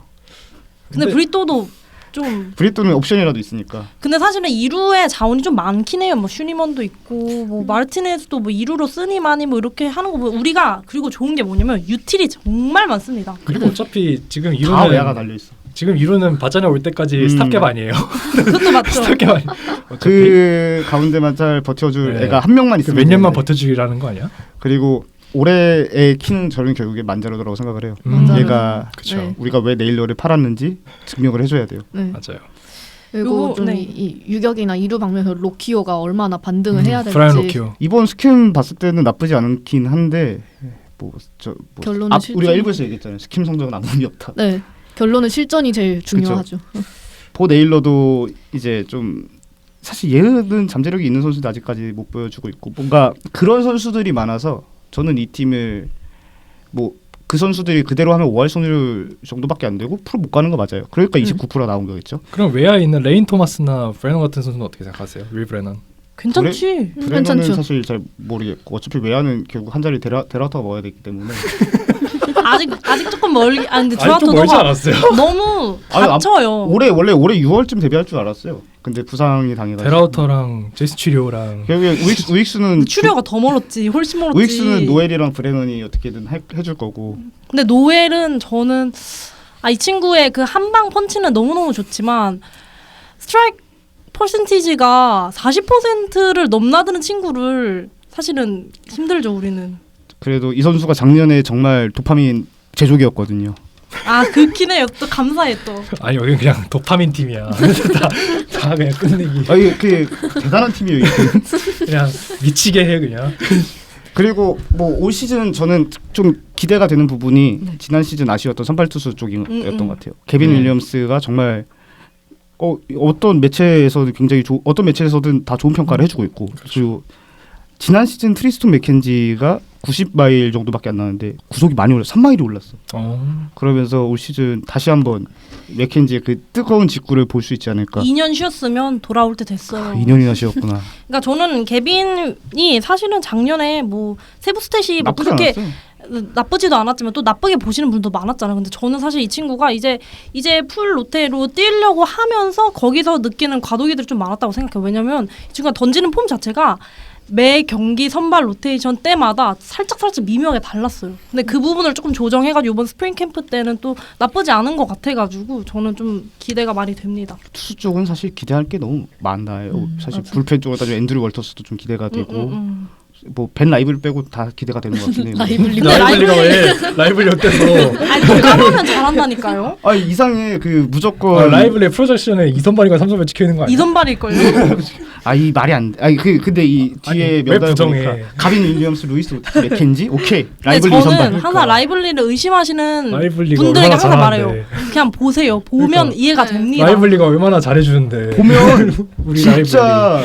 Speaker 6: 근데 브리또도 좀
Speaker 5: 브리또는 옵션이라도 있으니까.
Speaker 6: 근데 사실은 2루에 자원이 좀 많긴 해요. 뭐 슈니먼도 있고 뭐 마르티네즈도 뭐 2루로 쓰니 마니 뭐 이렇게 하는 거 보면 우리가 그리고 좋은 게 뭐냐면 유틸이 정말 많습니다.
Speaker 3: 그리고 어차피 지금
Speaker 5: 다 외야가
Speaker 3: 이루는
Speaker 5: 달려 있어.
Speaker 3: 지금 이루는 바자네 올 때까지 스탑캡 아니에요.
Speaker 6: 그것도 맞죠.
Speaker 3: 스탑캡 아니.
Speaker 5: 그 가운데만 잘 버텨줄
Speaker 3: 네.
Speaker 5: 애가 한 명만 있으면
Speaker 3: 몇 년만
Speaker 5: 되는데.
Speaker 3: 버텨주기라는 거 아니야?
Speaker 5: 그리고 올해의 키는 저는 결국에 만자로라고 생각을 해요.
Speaker 4: 만자로.
Speaker 5: 얘가
Speaker 3: 그쵸.
Speaker 4: 네.
Speaker 5: 우리가 왜 네일러를 팔았는지 증명을 해줘야 돼요.
Speaker 4: 네.
Speaker 3: 맞아요.
Speaker 4: 그리고
Speaker 6: 요거,
Speaker 4: 좀
Speaker 6: 네.
Speaker 4: 이 유격이나 이루 방면에서 로키오가 얼마나 반등을 해야 될지.
Speaker 3: 브라이언 로키오.
Speaker 5: 이번 스킴 봤을 때는 나쁘지 않긴 한데
Speaker 4: 결론은
Speaker 5: 우리가
Speaker 4: 실전.
Speaker 5: 1부에서 얘기했잖아요. 스킴 성적은 아무 의미 없다.
Speaker 4: 네. 결론은 실전이 제일 중요하죠.
Speaker 5: 보 네일러도 이제 좀 사실 얘는 잠재력이 있는 선수도 아직까지 못 보여주고 있고 뭔가 그런 선수들이 많아서 저는 이 팀을 뭐 그 선수들이 그대로 하면 5할 승률 정도밖에 안 되고 프로 못 가는 거 맞아요. 그러니까 29%가 나온 거겠죠.
Speaker 3: 그럼 외야에 있는 레인 토마스나 브레넌 같은 선수는 어떻게 생각하세요? 윌 브레넌.
Speaker 6: 괜찮지.
Speaker 5: 브레너는
Speaker 4: 괜찮죠.
Speaker 5: 사실 잘 모르겠고 어차피 외야는 결국 한 자리 데라우터가 먹어야 되기 때문에
Speaker 6: 아직 조금 멀리. 근데
Speaker 3: 아직 좀 멀지
Speaker 6: 드라토도가
Speaker 3: 않았어요?
Speaker 6: 너무
Speaker 5: 아니,
Speaker 6: 갇혀요.
Speaker 5: 원래 6월쯤 데뷔할 줄 알았어요. 근데 부상이 당해가지고
Speaker 3: 데라우터랑 제이스 치리오랑
Speaker 5: 결국에 우익수는
Speaker 6: 추려가 더 멀었지. 훨씬 멀었지.
Speaker 5: 우익수는 노엘이랑 브레넌이 어떻게든 해줄 거고
Speaker 6: 근데 노엘은 저는 이 친구의 그 한방 펀치는 너무너무 좋지만 스트라이크 퍼센티지가 40%를 넘나드는 친구를 사실은 힘들죠 우리는.
Speaker 5: 그래도 이 선수가 작년에 정말 도파민 제조기였거든요.
Speaker 6: 아 그렇긴 해요. 또 감사해 또.
Speaker 3: 아니 여기 그냥 도파민 팀이야. 다 그냥 끝내기.
Speaker 5: 아 이게 그 대단한 팀이에요. 이게.
Speaker 3: 그냥 미치게 해 그냥.
Speaker 5: 그리고 뭐 올 시즌 저는 좀 기대가 되는 부분이 지난 시즌 아쉬웠던 선발 투수 쪽이었던 것 같아요. 케빈 윌리엄스가 정말 어떤 매체에서는 굉장히 어떤 매체에서든 다 좋은 평가를 해주고 있고 그리고 지난 시즌 트리스톤 맥켄지가 90마일 정도밖에 안 나는데 구속이 많이 올랐어. 3마일이 올랐어. 그러면서 올 시즌 다시 한번 맥켄지의 그 뜨거운 직구를 볼 수 있지 않을까.
Speaker 6: 2년 쉬었으면 돌아올 때 됐어요.
Speaker 5: 2년이나 쉬었구나.
Speaker 6: 그러니까 저는 케빈이 사실은 작년에 뭐 세부 스탯이 뭐
Speaker 5: 나쁘지
Speaker 6: 그렇게
Speaker 5: 않았어.
Speaker 6: 나쁘지도 않았지만 또 나쁘게 보시는 분도 많았잖아요. 근데 저는 사실 이 친구가 이제 풀 로테로 뛰려고 하면서 거기서 느끼는 과도기들이 좀 많았다고 생각해요. 왜냐면 이 친구가 던지는 폼 자체가 매 경기 선발 로테이션 때마다 살짝 미묘하게 달랐어요. 근데 그 부분을 조금 조정해가지고 이번 스프링 캠프 때는 또 나쁘지 않은 것 같아가지고 저는 좀 기대가 많이 됩니다.
Speaker 5: 투수 쪽은 사실 기대할 게 너무 많아요. 사실 불펜 쪽으로 따지면 앤드류 월터스도 좀 기대가 되고 뭐 벤 라이블 빼고 다 기대가 되는 것 같긴 해요.
Speaker 3: 라이블리가 왜 라이블리 어때서?
Speaker 6: 아니 또 까보면 잘한다니까요.
Speaker 5: 아 이상해 그 무조건
Speaker 3: 라이블리 프로젝션에 이선발인가 삼선발 찍혀 있는 거 아니야?
Speaker 6: 이선발일걸요.
Speaker 5: 아 이 말이 안 돼. 근데 이 뒤에
Speaker 3: 아니, 왜
Speaker 5: 명단을
Speaker 3: 부정해?
Speaker 5: 보니까 가빈 윌리엄스, 루이스 맥켄지, 오케이
Speaker 6: 근데
Speaker 5: 라이블리
Speaker 6: 저는
Speaker 5: 선발.
Speaker 6: 항상 라이블리를 의심하시는
Speaker 3: 라이블리가
Speaker 6: 분들에게
Speaker 3: 얼마나
Speaker 6: 항상
Speaker 3: 잘하는데.
Speaker 6: 말해요. 그냥 보세요. 보면
Speaker 3: 그러니까.
Speaker 6: 이해가 됩니다.
Speaker 3: 라이블리가 얼마나 잘해주는데.
Speaker 5: 보면
Speaker 3: 우리
Speaker 5: 진짜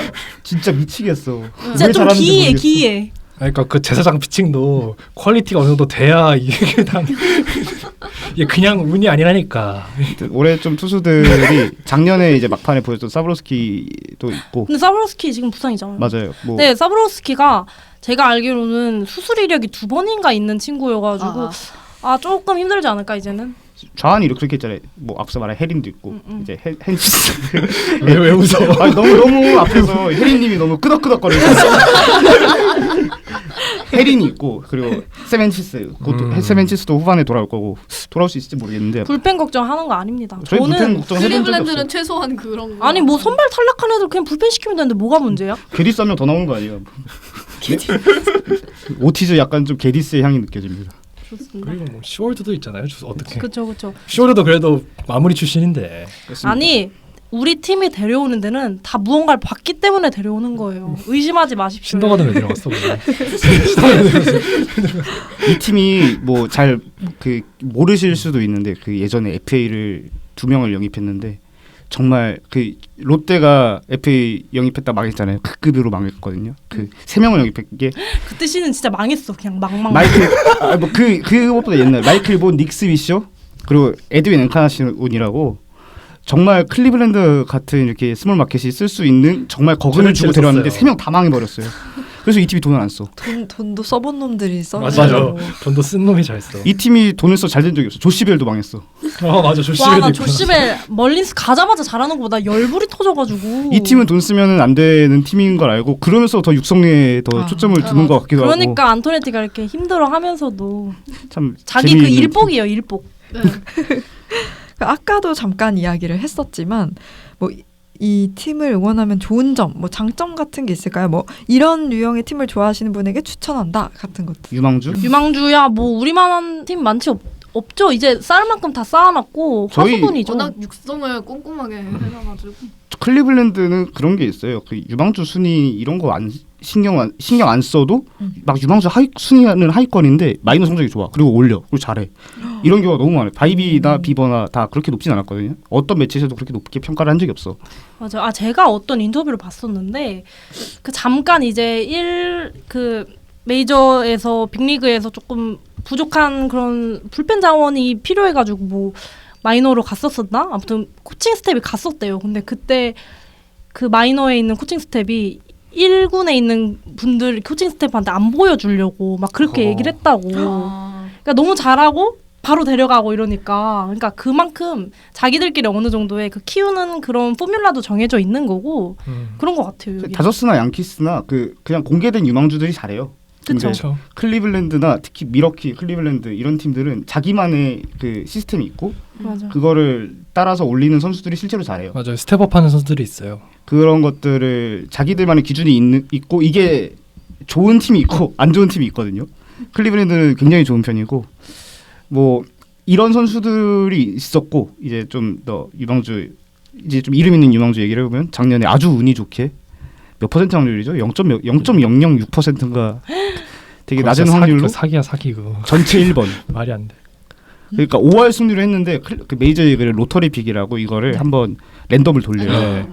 Speaker 5: 미치겠어.
Speaker 6: 진짜
Speaker 5: 왜
Speaker 6: 좀
Speaker 5: 잘하는지
Speaker 6: 기이해
Speaker 5: 모르겠어.
Speaker 6: 기이해.
Speaker 3: 그러니까 그 제사장 피칭도 퀄리티가 어느 정도 돼야 이게 그냥 이게 그냥 운이 아니라니까.
Speaker 5: 올해 좀 투수들이 작년에 이제 막판에 보였던 사브로스키도 있고.
Speaker 6: 근데 사브로스키 지금 부상이잖아요.
Speaker 5: 맞아요. 뭐
Speaker 6: 네, 사브로스키가 제가 알기로는 수술 이력이 2번인가 있는 친구여가지고 조금 힘들지 않을까 이제는.
Speaker 5: 좌한이 그렇게 했잖아요. 뭐 앞서 말한 해린도 있고 이제 헨치스.
Speaker 3: 왜 웃어?
Speaker 5: 아니, 너무 앞에서 혜린님이 너무 끄덕끄덕거리고. 혜린이 있고 그리고 세멘치스. 세멘치스도 후반에 돌아올 거고 돌아올 수 있을지 모르겠는데.
Speaker 6: 불펜 걱정하는 거 아닙니다.
Speaker 5: 저희 불펜
Speaker 6: 저는
Speaker 5: 걱정해본 적이
Speaker 4: 클리블랜드는
Speaker 5: 없어요.
Speaker 4: 최소한 그런 거.
Speaker 6: 아니 뭐 선발 탈락한 애들 그냥 불펜 시키면 되는데 뭐가 문제야?
Speaker 5: 게디스 하면 더 나오는 거 아니에요? 오티즈 약간 좀 게디스의 향이 느껴집니다.
Speaker 6: 좋습니다.
Speaker 3: 그리고 뭐 시월드도 있잖아요. 어떻게?
Speaker 6: 그렇죠.
Speaker 3: 시월드도 그래도 마무리 출신인데.
Speaker 6: 아니 우리 팀이 데려오는 데는 다 무언가를 봤기 때문에 데려오는 거예요. 의심하지 마십시오.
Speaker 3: 신동아도 왜 들어갔어?
Speaker 5: 이 팀이 뭐 잘 그 모르실 수도 있는데 그 예전에 FA를 2명을 영입했는데 정말 그 롯데가 FA 영입했다 망했잖아요. 그 급으로 망했거든요. 그 3명을 영입한 게
Speaker 6: 그때 씨는 진짜 망했어. 그냥 망.
Speaker 5: 마이클 그것보다 옛날 마이클 본 닉스 위셔 그리고 에드윈 엔카나시온이라고 정말 클리블랜드 같은 이렇게 스몰 마켓이 쓸 수 있는 정말 거금을 주고 데려왔는데 3명 다 망해버렸어요. 그래서 이 팀이 돈을 안 써.
Speaker 1: 돈도 써본 놈들이 써.
Speaker 3: 맞아. 돈도 쓴 놈이 잘 써.
Speaker 5: 이 팀이 돈을 써 잘 된 적이 없어. 조시벨도 망했어.
Speaker 3: 맞아.
Speaker 6: 와, 나 조시벨 멀린스 가자마자 잘하는 것보다 열불이 터져가지고.
Speaker 5: 이 팀은 돈 쓰면은 안 되는 팀인 걸 알고 그러면서 더 육성에 더 초점을 두는 것 같기도 하고.
Speaker 6: 그러니까 안토네티가 이렇게 힘들어하면서도
Speaker 5: 참
Speaker 6: 자기 그
Speaker 5: 재미있는
Speaker 6: 일복이에요, 일복.
Speaker 1: 아까도 잠깐 이야기를 했었지만 뭐 이 팀을 응원하면 좋은 점, 뭐 장점 같은 게 있을까요? 뭐 이런 유형의 팀을 좋아하시는 분에게 추천한다 같은 것들.
Speaker 6: 유망주야 뭐 우리만한 팀 많지 없죠. 이제 쌓을 만큼 다 쌓아놨고
Speaker 5: 저희
Speaker 6: 화수분이죠.
Speaker 4: 워낙 육성을 꼼꼼하게 해놔가지고.
Speaker 5: 클리블랜드는 그런 게 있어요. 그 유망주 순위 이런 거 신경 안 써도 막 유망주 순위는 하위권인데 마이너 성적이 좋아. 그리고 올려. 그리고 잘해. 이런 경우가 너무 많아요. 바이비나 비버나 다 그렇게 높진 않았거든요. 어떤 매체에서도 그렇게 높게 평가를 한 적이 없어.
Speaker 6: 맞아요. 제가 어떤 인터뷰를 봤었는데 그 잠깐 이제 그 메이저에서 빅리그에서 조금 부족한 그런 불펜 자원이 필요해가지고 뭐 마이너로 갔었었나? 아무튼 코칭 스텝이 갔었대요. 근데 그때 그 마이너에 있는 코칭 스텝이 1군에 있는 분들 코칭 스텝한테 안 보여주려고 막 그렇게 얘기를 했다고. 그러니까 너무 잘하고 바로 데려가고 이러니까 그러니까 그만큼 자기들끼리 어느 정도의 그 키우는 그런 포뮬라도 정해져 있는 거고 그런 것 같아요. 여기.
Speaker 5: 다저스나 양키스나 그냥 공개된 유망주들이 잘해요.
Speaker 3: 그렇죠.
Speaker 5: 클리블랜드나 특히 미러키, 클리블랜드 이런 팀들은 자기만의 그 시스템이 있고
Speaker 6: 맞아.
Speaker 5: 그거를 따라서 올리는 선수들이 실제로 잘해요.
Speaker 3: 맞아요. 스텝업하는 선수들이 있어요.
Speaker 5: 그런 것들을 자기들만의 기준이 있고 이게 좋은 팀이 있고 안 좋은 팀이 있거든요. 클리블랜드는 굉장히 좋은 편이고 뭐 이런 선수들이 있었고 이제 좀 더 유망주 이제 좀 이름 있는 유망주 얘기를 해보면 작년에 아주 운이 좋게 몇 퍼센트 확률이죠? 0.006%인가 되게 낮은 확률로
Speaker 3: 사기야 사기 그거.
Speaker 5: 전체 1번.
Speaker 3: 말이 안 돼.
Speaker 5: 그러니까 5할 승률을 했는데 그 메이저리그를 로터리 픽이라고 이거를 한번 랜덤을 돌려요.
Speaker 3: 네.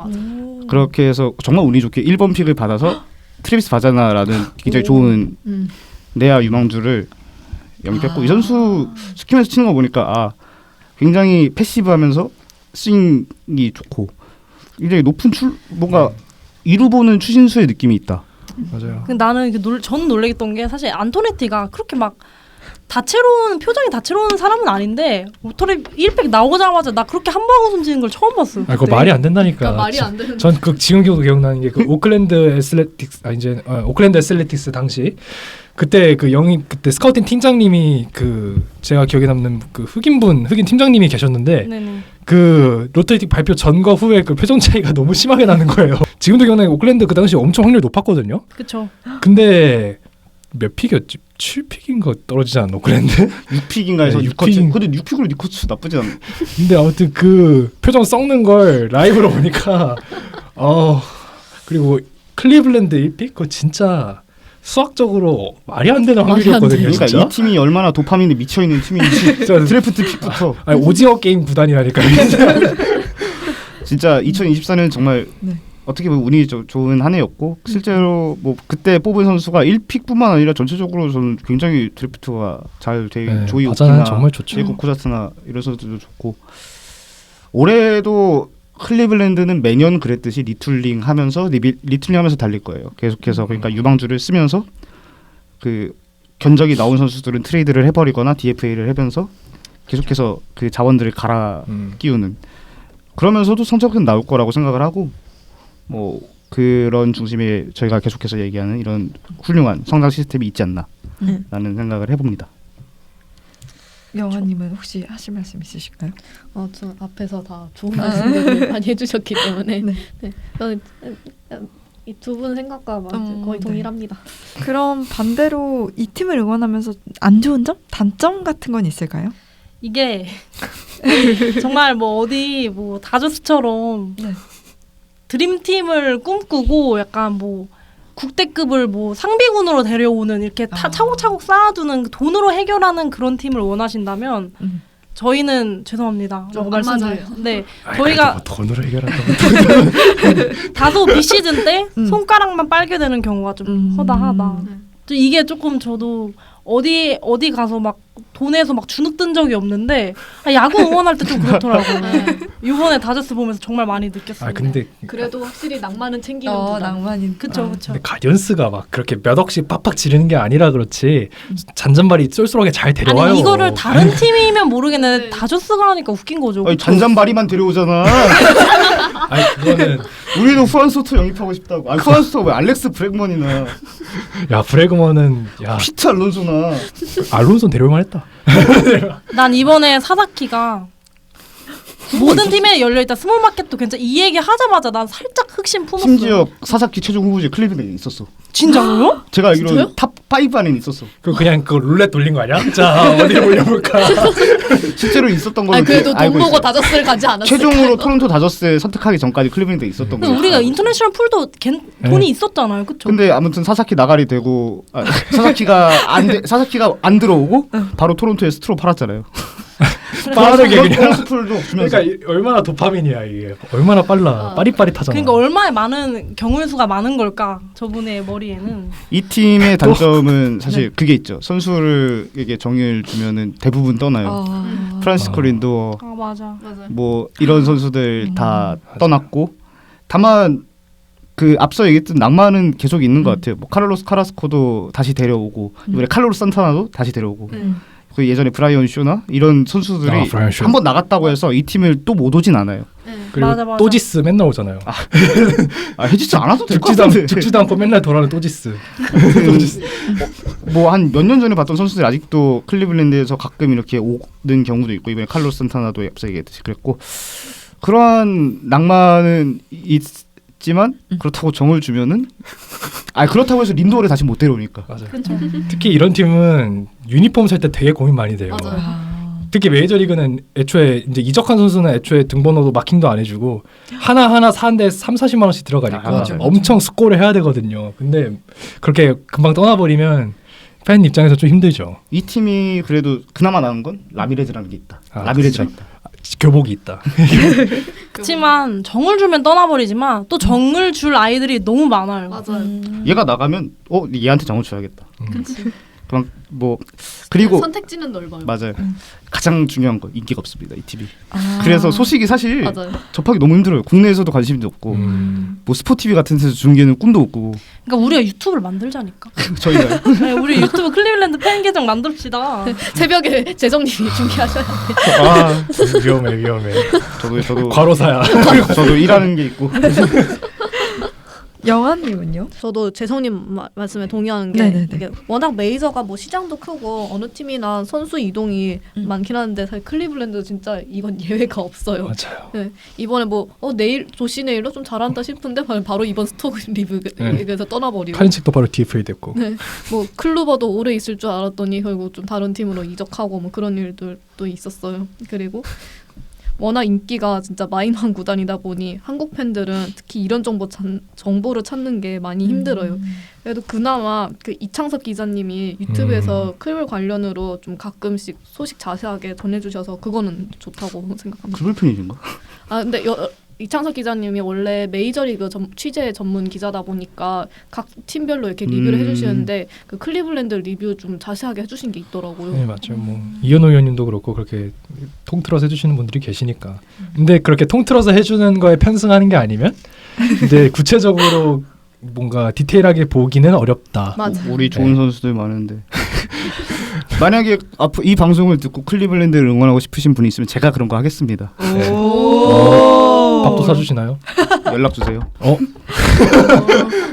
Speaker 5: 그렇게 해서 정말 운이 좋게 1번 픽을 받아서 트레비스 바자나라는 굉장히 좋은 내야 유망주를 영입했고 이 선수 스키면서 치는 거 보니까 굉장히 패시브하면서 스윙이 좋고 굉장히 높은 뭔가 이루 보는 추신수의 느낌이 있다.
Speaker 3: 맞아요.
Speaker 6: 근데 나는 전 놀랬던 게 사실 안토네티가 그렇게 막 표정이 다채로운 사람은 아닌데 로터리 1팩 나오자마자 나 그렇게 한 방울 손지는 걸 처음 봤어요.
Speaker 3: 그거 말이 안 된다니까.
Speaker 4: 그러니까 말이 안 되는.
Speaker 3: 전 그 지금 기억나는 게 그 오클랜드 애슬레틱스 당시 그때 그 그때 스카우팅 팀장님이 그 제가 기억에 남는 그 흑인 팀장님이 계셨는데
Speaker 6: 네네.
Speaker 3: 그 로터리 발표 전과 후에 그 표정 차이가 너무 심하게 나는 거예요. 지금도 기억나는 게 오클랜드 그 당시 엄청 확률 높았거든요.
Speaker 6: 그쵸.
Speaker 3: 근데 몇 픽이었지? 7픽인가 떨어지지 않나 오클랜드?
Speaker 5: 6픽인가 해서
Speaker 3: 네,
Speaker 5: 6컷. 근데 6픽으로 니코츠 나쁘지 않네.
Speaker 3: 근데 아무튼 그 표정 썩는 걸 라이브로 보니까 그리고 클리블랜드 1픽 그거 진짜 수학적으로 말이 안 되는 확률이었거든요.
Speaker 5: 그러니까
Speaker 3: 진짜.
Speaker 5: 이 팀이 얼마나 도파민에 미쳐 있는 팀인지 드래프트 픽부터
Speaker 3: 아니, 오징어 게임 구단이라니까.
Speaker 5: 진짜 2024년 정말
Speaker 1: 네.
Speaker 5: 어떻게 보면 운이 좋은 한 해였고 실제로 뭐 그때 뽑은 선수가 1픽뿐만 아니라 전체적으로 저는 굉장히 드래프트가 잘 돼.
Speaker 3: 네,
Speaker 5: 조이
Speaker 3: 바자는
Speaker 5: 오키나
Speaker 3: 정말 좋죠.
Speaker 5: 제이콥 코자트나 이런 선수들도 좋고 올해도 클리블랜드는 매년 그랬듯이 리툴링하면서 달릴 거예요. 계속해서 그러니까 유망주를 쓰면서 그 견적이 나온 선수들은 트레이드를 해버리거나 DFA를 하면서 계속해서 그 자원들을 갈아 끼우는 그러면서도 성적은 나올 거라고 생각을 하고 뭐 그런 중심에 저희가 계속해서 얘기하는 이런 훌륭한 성장 시스템이 있지 않나라는 생각을 해봅니다.
Speaker 1: 영화님은 혹시 하실 말씀 있으실까요?
Speaker 4: 저 앞에서 다 좋은 말씀들을 많이 해주셨기 때문에
Speaker 1: 네.
Speaker 4: 저는 이 두 분 생각과 거의
Speaker 1: 네.
Speaker 4: 동일합니다.
Speaker 1: 그럼 반대로 이 팀을 응원하면서 안 좋은 점? 단점 같은 건 있을까요?
Speaker 6: 이게 정말 뭐 어디 뭐 다저스처럼
Speaker 1: 네.
Speaker 6: 드림팀을 꿈꾸고 약간 뭐 국대급을 뭐 상비군으로 데려오는 이렇게 차곡차곡 쌓아두는 돈으로 해결하는 그런 팀을 원하신다면 저희는 죄송합니다. 라고
Speaker 4: 안 맞아요.
Speaker 6: 네, 저희가
Speaker 3: 뭐 돈으로 해결한다고.
Speaker 6: 다소 비시즌 때 손가락만 빨게 되는 경우가 좀 허다하다. 또 이게 조금 저도 어디 가서 막 돈에서 막 주눅 든 적이 없는데 야구 응원할 때 좀 그렇더라고요. 이번에 다저스 보면서 정말 많이 느꼈어요.
Speaker 3: 근데
Speaker 4: 그래도 확실히 낭만은 챙기는구나.
Speaker 1: 낭만인.
Speaker 6: 그쵸.
Speaker 3: 근데 가디언스가 막 그렇게 몇 억씩 빡빡 지르는 게 아니라 그렇지 잔잔바리 쏠쏠하게 잘 데려와요.
Speaker 6: 아니 이거를 다른 팀이면 모르겠는데 다저스가 하니까 웃긴 거죠.
Speaker 5: 아니, 잔잔바리만 데려오잖아.
Speaker 3: 아니 그거는
Speaker 5: 우리도 후안소토 영입하고 싶다고. 아니 후안소토 왜 알렉스 브regman이나
Speaker 3: 야 브레그먼은 야
Speaker 5: 피트 알론소나
Speaker 3: 알론소 데려올만 했다.
Speaker 6: 난 이번에 사사키가 모든 팀에 열려있다 스몰 마켓도 괜찮아. 이 얘기 하자마자 난 살짝 흑심 품었어요.
Speaker 5: 심지어 사사키 최종 후보지 클리브랜드에 있었어.
Speaker 6: 진짜로요?
Speaker 5: 제가 알기로는 탑5 안에 있었어.
Speaker 3: 그냥 그 룰렛 돌린 거 아니야? 자 어디로 올려볼까?
Speaker 5: 실제로 있었던 거는
Speaker 4: 그래도 돈
Speaker 5: 알고
Speaker 4: 보고
Speaker 5: 있어요.
Speaker 4: 다저스를 가지 않았을까요?
Speaker 5: 최종으로 토론토 다저스에 선택하기 전까지 클리브랜드에 있었던 거예요.
Speaker 6: 우리가 인터내셔널 풀도 돈이 있었잖아요. 그쵸?
Speaker 5: 근데 아무튼 사사키 나가리 되고 사사키가 안 들어오고 바로 토론토에 스트로 팔았잖아요.
Speaker 3: 빠르게 그냥.
Speaker 5: 보너스풀도 주면서.
Speaker 3: 그러니까 얼마나 도파민이야 이게. 얼마나 빨라. 빠릿빠릿하잖아.
Speaker 6: 그러니까 얼마나 많은 경우의 수가 많은 걸까 저분의 머리에는.
Speaker 5: 이 팀의 단점은 사실 그게 있죠. 선수를에게 정의를 주면은 대부분 떠나요. 프란시스코 린도어
Speaker 6: 맞아.
Speaker 5: 뭐 이런 선수들 다 떠났고 다만 그 앞서 얘기했던 낭만은 계속 있는 것 같아요. 뭐 카를로스 카라스코도 다시 데려오고 이번에 칼로스 산타나도 다시 데려오고 그 예전에 브라이언 쇼나 이런 선수들이
Speaker 3: 브라이언 쇼.
Speaker 5: 한번 나갔다고 해서 이 팀을 또 못 오진 않아요.
Speaker 3: 그리고
Speaker 6: 맞아.
Speaker 3: 또지스 맨날 오잖아요.
Speaker 5: 해지지 않아도 될 것 같은데.
Speaker 3: 죽지도 않고 맨날 돌아오는 또지스.
Speaker 5: 뭐 한 몇 년 전에 봤던 선수들 아직도 클리블랜드에서 가끔 이렇게 오는 경우도 있고 이번에 칼로스 산타나도 앞서 얘기했듯이 그랬고 그러한 낭만은 있지만 그렇다고 정을 주면은 그렇다고 해서 린도어를 다시 못 데려오니까.
Speaker 3: 맞아요. 특히 이런 팀은 유니폼 살 때 되게 고민 많이 돼요.
Speaker 4: 맞아요.
Speaker 3: 특히 메이저리그는 애초에 이제 이적한 선수는 애초에 등번호도 마킹도 안 해주고 하나 사는데 3-40만 원씩 들어가니까
Speaker 5: 아, 맞아, 맞아.
Speaker 3: 엄청 숙고를 해야 되거든요. 근데 그렇게 금방 떠나버리면 팬 입장에서 좀 힘들죠.
Speaker 5: 이 팀이 그래도 그나마 나은 건 라미레즈라는 게 있다.
Speaker 3: 아,
Speaker 5: 라미레즈가
Speaker 3: 그쵸.
Speaker 5: 있다.
Speaker 3: 교복이 있다.
Speaker 6: 그렇지만 정을 주면 떠나버리지만 또 정을 줄 아이들이 너무 많아요.
Speaker 4: 맞아요.
Speaker 5: 얘가 나가면 얘한테 정을 줘야겠다. 그럼 뭐 그리고
Speaker 4: 선택지는 넓어요.
Speaker 5: 맞아요. 가장 중요한 거 인기가 없습니다. 이 팀이.
Speaker 1: 아.
Speaker 5: 그래서 소식이 사실
Speaker 4: 맞아요.
Speaker 5: 접하기 너무 힘들어요. 국내에서도 관심도 없고 뭐 스포티비 같은 데서 중계는 꿈도 없고
Speaker 6: 그러니까 우리가 유튜브를 만들자니까.
Speaker 5: 저희가
Speaker 6: 네, 우리 유튜브 클리블랜드 팬 계정 만듭시다.
Speaker 4: 새벽에 재정님이 준비하셔야 돼요.
Speaker 5: 아
Speaker 3: 위험해.
Speaker 5: 저도
Speaker 3: 과로사야.
Speaker 5: 저도 일하는 게 있고
Speaker 1: 영아님은요?
Speaker 4: 저도 재성님 말씀에 동의하는 게
Speaker 1: 네네네.
Speaker 4: 이게 워낙 메이저가 뭐 시장도 크고 어느 팀이나 선수 이동이 많긴 한데 사실 클리블랜드 진짜 이건 예외가 없어요.
Speaker 3: 맞아요.
Speaker 4: 네, 이번에 뭐 내일 조시 네일러 좀 잘한다 싶은데 바로 이번 스토크 리그에서 떠나버리고
Speaker 3: 카린칙도 바로 DFA 됐고.
Speaker 4: 네, 뭐 클루버도 오래 있을 줄 알았더니 결국 좀 다른 팀으로 이적하고 뭐 그런 일들도 있었어요. 그리고 워낙 인기가 진짜 마이너한 구단이다 보니 한국 팬들은 특히 이런 정보를 찾는 게 많이 힘들어요. 그래도 그나마 그 이창섭 기자님이 유튜브에서 클블 관련으로 좀 가끔씩 소식 자세하게 전해주셔서 그거는 좋다고 생각합니다.
Speaker 5: 그럴 편이신가?
Speaker 4: 아 근데 이창석 기자님이 원래 메이저리그 취재 전문 기자다 보니까 각 팀별로 이렇게 리뷰를 해주시는데 그 클리블랜드 리뷰 좀 자세하게 해주신 게 있더라고요.
Speaker 3: 네 맞죠. 뭐 이현호 의원님도 그렇고 그렇게 통틀어서 해주시는 분들이 계시니까. 근데 그렇게 통틀어서 해주는 거에 편승하는 게 아니면, 근데 구체적으로 뭔가 디테일하게 보기는 어렵다.
Speaker 4: 맞아.
Speaker 5: 우리 좋은 선수들 많은데 만약에 이 방송을 듣고 클리블랜드를 응원하고 싶으신 분이 있으면 제가 그런 거 하겠습니다.
Speaker 3: 네.
Speaker 1: 오.
Speaker 3: 밥도 사주시나요?
Speaker 5: 연락 주세요.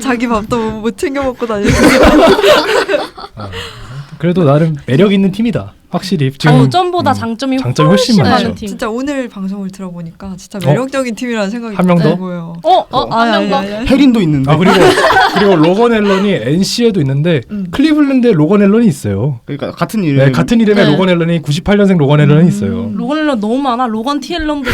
Speaker 1: 자기 밥도 못 챙겨 먹고 다니고.
Speaker 3: 그래도 나름 매력 있는 팀이다. 확실히 지금
Speaker 6: 점보다 장점이
Speaker 3: 장점이 훨씬 많죠.
Speaker 6: 많은 팀.
Speaker 1: 진짜 오늘 방송을 들어보니까 진짜 매력적인 팀이라는 생각이
Speaker 3: 한 명 더?
Speaker 1: 들고요.
Speaker 4: 한 명 더.
Speaker 5: 해린도 있는데.
Speaker 3: 아 그리고 로건 앨런이 NC에도 있는데 클리블랜드에 로건 앨런이 있어요.
Speaker 5: 그러니까 같은 이름.
Speaker 3: 네, 같은 이름의
Speaker 4: 네.
Speaker 3: 로건 앨런이 98년생 로건 앨런이 있어요.
Speaker 6: 로건 앨런 너무 많아. 로건 티 앨런도.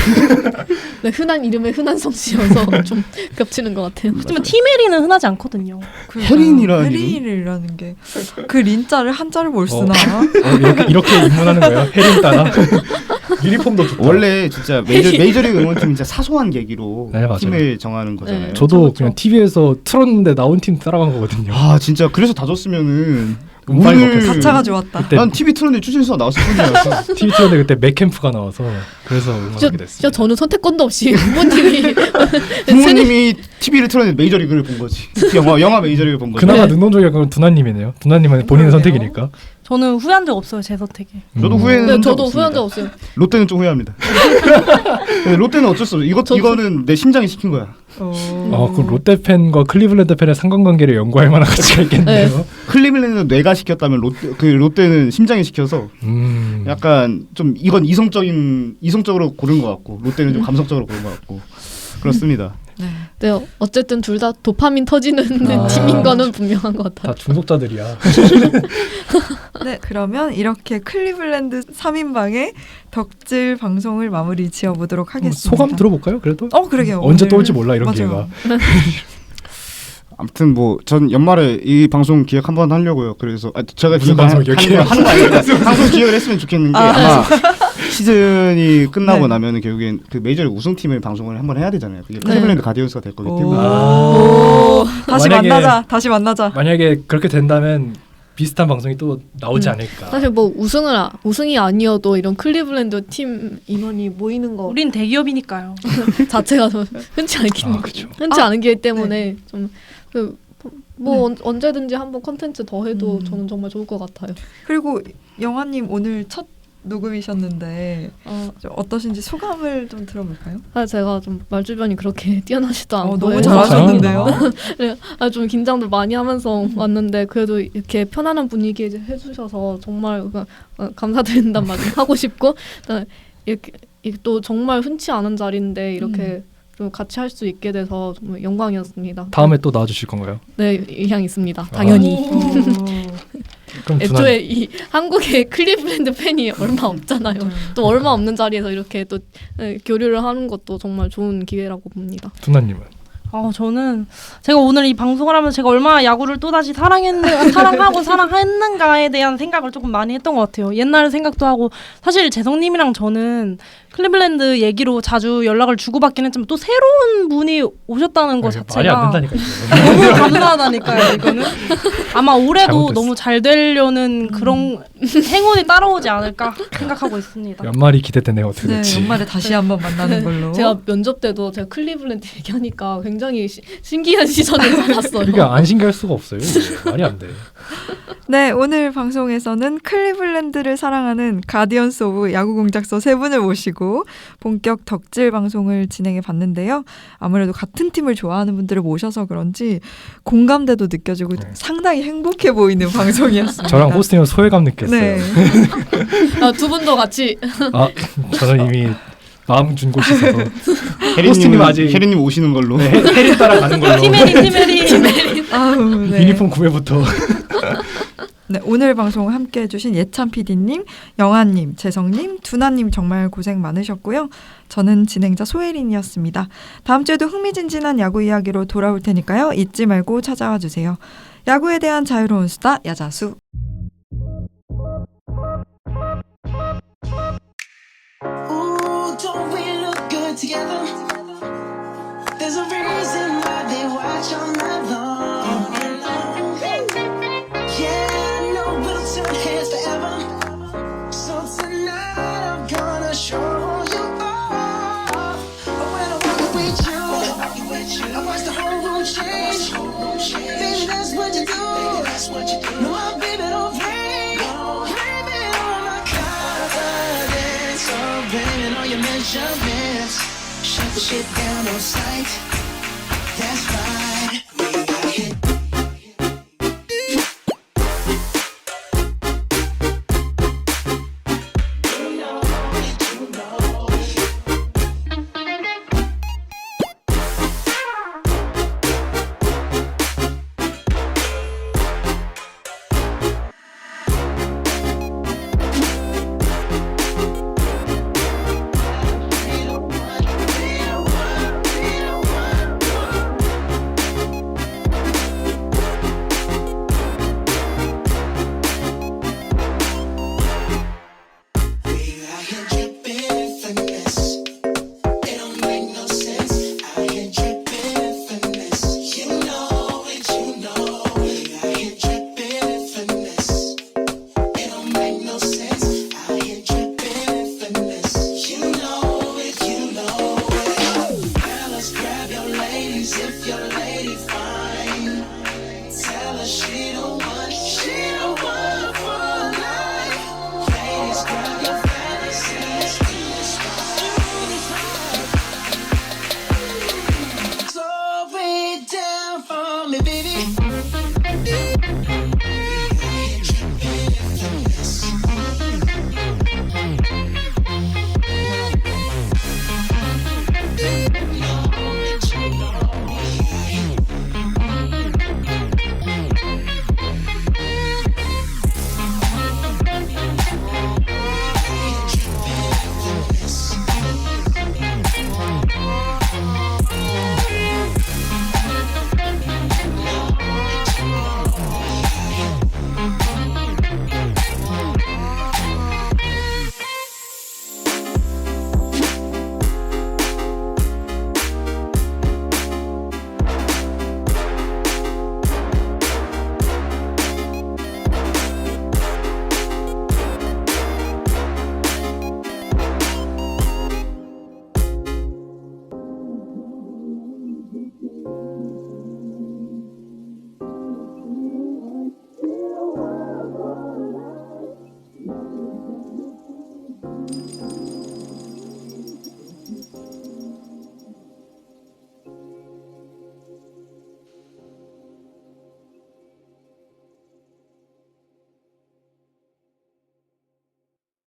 Speaker 4: 네, 흔한 이름의 흔한 성씨여서 좀 겹치는 것 같아요.
Speaker 6: 하지만 티메리는 흔하지 않거든요.
Speaker 5: 해린이라는
Speaker 1: 해린이라는 게 그 린자를 한자를 뭘 쓰나?
Speaker 3: 이렇게 입문하는 거야. 해린 따라. 유니폼도 좋다.
Speaker 5: 원래 진짜 메이저리그 응원팀 진짜 사소한 계기로
Speaker 3: 네, 맞아요.
Speaker 5: 팀을 정하는 거잖아요.
Speaker 4: 네.
Speaker 3: 저도
Speaker 4: 그렇죠.
Speaker 3: 그냥 TV에서 틀었는데 나온 팀 따라간 거거든요.
Speaker 5: 아 진짜 그래서 다 줬으면은
Speaker 3: 운빨이 먹혔어.
Speaker 1: 가차가 좋았다.
Speaker 3: 그때
Speaker 5: 난 TV 틀었는데 추진수가 나왔을 뿐이어서
Speaker 3: TV 틀었는데 그때 맥캠프가 나와서 그래서 응원하게 됐어요.
Speaker 4: 진짜 저는 선택권도 없이 부모님이
Speaker 5: 부모님이 TV를 틀었는데 메이저리그를 본 거지. 영화 메이저리그를 본 거지.
Speaker 3: 그나마 능동적인 건 두나님이네요. 두나님은 본인의
Speaker 6: 그러게요.
Speaker 3: 선택이니까.
Speaker 6: 저는 후회한 적 없어요. 제 선택에.
Speaker 5: 저도
Speaker 3: 음.
Speaker 5: 후회는
Speaker 4: 네,
Speaker 5: 한 적
Speaker 4: 저도
Speaker 5: 없습니다.
Speaker 4: 후회한 적 없어요.
Speaker 5: 롯데는 좀 후회합니다. 근데 롯데는 어쩔 수 없어. 이거는 내 심장이 시킨 거야.
Speaker 3: 그럼 롯데 팬과 클리블랜드 팬의 상관관계를 연구할 만한 가치가 있겠네요.
Speaker 5: 클리블랜드는 뇌가 시켰다면 롯데는 심장이 시켜서 약간 좀 이건 이성적으로 고른 것 같고 롯데는 좀 감성적으로 고른 것 같고 그렇습니다.
Speaker 4: 네, 어쨌든 둘 다 도파민 터지는 팀인 거는 분명한 것 같아요.
Speaker 3: 다 중독자들이야.
Speaker 1: 네, 그러면 이렇게 클리블랜드 3인방의 덕질 방송을 마무리 지어보도록 하겠습니다.
Speaker 3: 소감 들어볼까요? 그래도
Speaker 1: 그러게요.
Speaker 3: 언제
Speaker 1: 오늘-
Speaker 3: 또 올지 몰라 이런
Speaker 1: 맞아요.
Speaker 3: 기회가.
Speaker 5: 아무튼 뭐 전 연말에 이 방송 기획 한번 하려고요. 그래서 제가
Speaker 3: 무슨
Speaker 5: 기획을
Speaker 3: 방송 기획해요?
Speaker 5: 하는 거 아니라 방송 기획을 했으면 좋겠는 게 아마 시즌이 끝나고
Speaker 1: 네.
Speaker 5: 나면 결국엔 그 메이저리그 우승팀을 방송을 한번 해야 되잖아요. 그게 클리블랜드 가디언스가 될 거기 때문에
Speaker 1: 오. 다시
Speaker 3: 만약에-
Speaker 1: 다시 만나자.
Speaker 3: 만약에 그렇게 된다면 비슷한 방송이 또 나오지 않을까.
Speaker 4: 사실 뭐 우승이 아니어도 이런 클리블랜드 팀 인원이 모이는 거
Speaker 6: 우린 대기업이니까요.
Speaker 4: 자체가 좀 흔치 않긴
Speaker 3: 그쵸.
Speaker 4: 흔치 않은 길 때문에 좀 언제든지 한번 컨텐츠 더 해도 저는 정말 좋을 것 같아요.
Speaker 1: 그리고 영화님 오늘 첫 녹음이셨는데 좀 어떠신지 소감을 좀 들어볼까요?
Speaker 4: 제가 좀 말주변이 그렇게 뛰어나지도 않고
Speaker 1: 너무
Speaker 4: 해서
Speaker 1: 잘하셨는데요.
Speaker 4: 좀 긴장도 많이 하면서 왔는데 그래도 이렇게 편안한 분위기에 해주셔서 정말 감사드린다는 말 좀 하고 싶고 이렇게 또 정말 흔치 않은 자리인데 이렇게 좀 같이 할 수 있게 돼서 정말 영광이었습니다.
Speaker 3: 다음에 또 나와주실 건가요?
Speaker 4: 네, 의향 있습니다. 당연히.
Speaker 3: 그럼
Speaker 4: 애초에 이 한국에 클리블랜드 팬이 얼마 없잖아요. 또 얼마 없는 자리에서 이렇게 또 교류를 하는 것도 정말 좋은 기회라고 봅니다.
Speaker 3: 두나님은?
Speaker 6: 저는 제가 오늘 이 방송을 하면서 제가 얼마나 야구를 또다시 사랑하고 사랑했는가에 대한 생각을 조금 많이 했던 것 같아요. 옛날 생각도 하고 사실 재성님이랑 저는 클리블랜드 얘기로 자주 연락을 주고받긴 했지만 또 새로운 분이 오셨다는 것 자체가
Speaker 3: 말이 안 된다니까.
Speaker 6: 너무 감사하다니까요. 이거는 아마 올해도
Speaker 3: 잘못됐어.
Speaker 6: 너무 잘 되려는 그런 행운이 따라오지 않을까 생각하고 있습니다.
Speaker 3: 연말이 기대되네요. 어떻게
Speaker 1: 네,
Speaker 3: 될지.
Speaker 1: 연말에 다시 한번 만나는 걸로.
Speaker 4: 제가 면접 때도 제가 클리블랜드 얘기하니까 굉장히 신기한 시선을 받았어요.
Speaker 3: 그게 안 신기할 수가 없어요. 이게. 말이 안 돼.
Speaker 1: 네, 오늘 방송에서는 클리블랜드를 사랑하는 가디언스 오브 야구 공작소 세 분을 모시고 본격 덕질 방송을 진행해 봤는데요. 아무래도 같은 팀을 좋아하는 분들을 모셔서 그런지 공감대도 느껴지고
Speaker 3: 네.
Speaker 1: 상당히 행복해 보이는 방송이었습니다.
Speaker 3: 저랑 호스팅은 소외감 느꼈어요.
Speaker 1: 네.
Speaker 4: 두 분도 같이
Speaker 3: 저는 이미 마음 준 곳이 있어서 호스팅님 아직
Speaker 5: 혜리님 오시는 걸로.
Speaker 3: 네, 해리 따라가는 걸로.
Speaker 6: 티메리.
Speaker 1: 아우, 네.
Speaker 3: 유니폼 구매부터.
Speaker 1: 네, 오늘 방송 함께 해주신 예찬 PD님, 영아님, 재성님, 두나님 정말 고생 많으셨고요. 저는 진행자 소혜린이었습니다. 다음 주에도 흥미진진한 야구 이야기로 돌아올 테니까요. 잊지 말고 찾아와 주세요. 야구에 대한 자유로운 수다, 야자수.
Speaker 7: Ooh, don't we look good together? There's a reason why they watch all night long. Yeah, no, we'll turn heads forever. So tonight I'm gonna show you all. When I walk with you, I watch the whole room change. Baby, that's what you do. No, baby, don't play. Blame it on my confidence. Oh, blame it on your measurements. Shut the shit down on sight. That's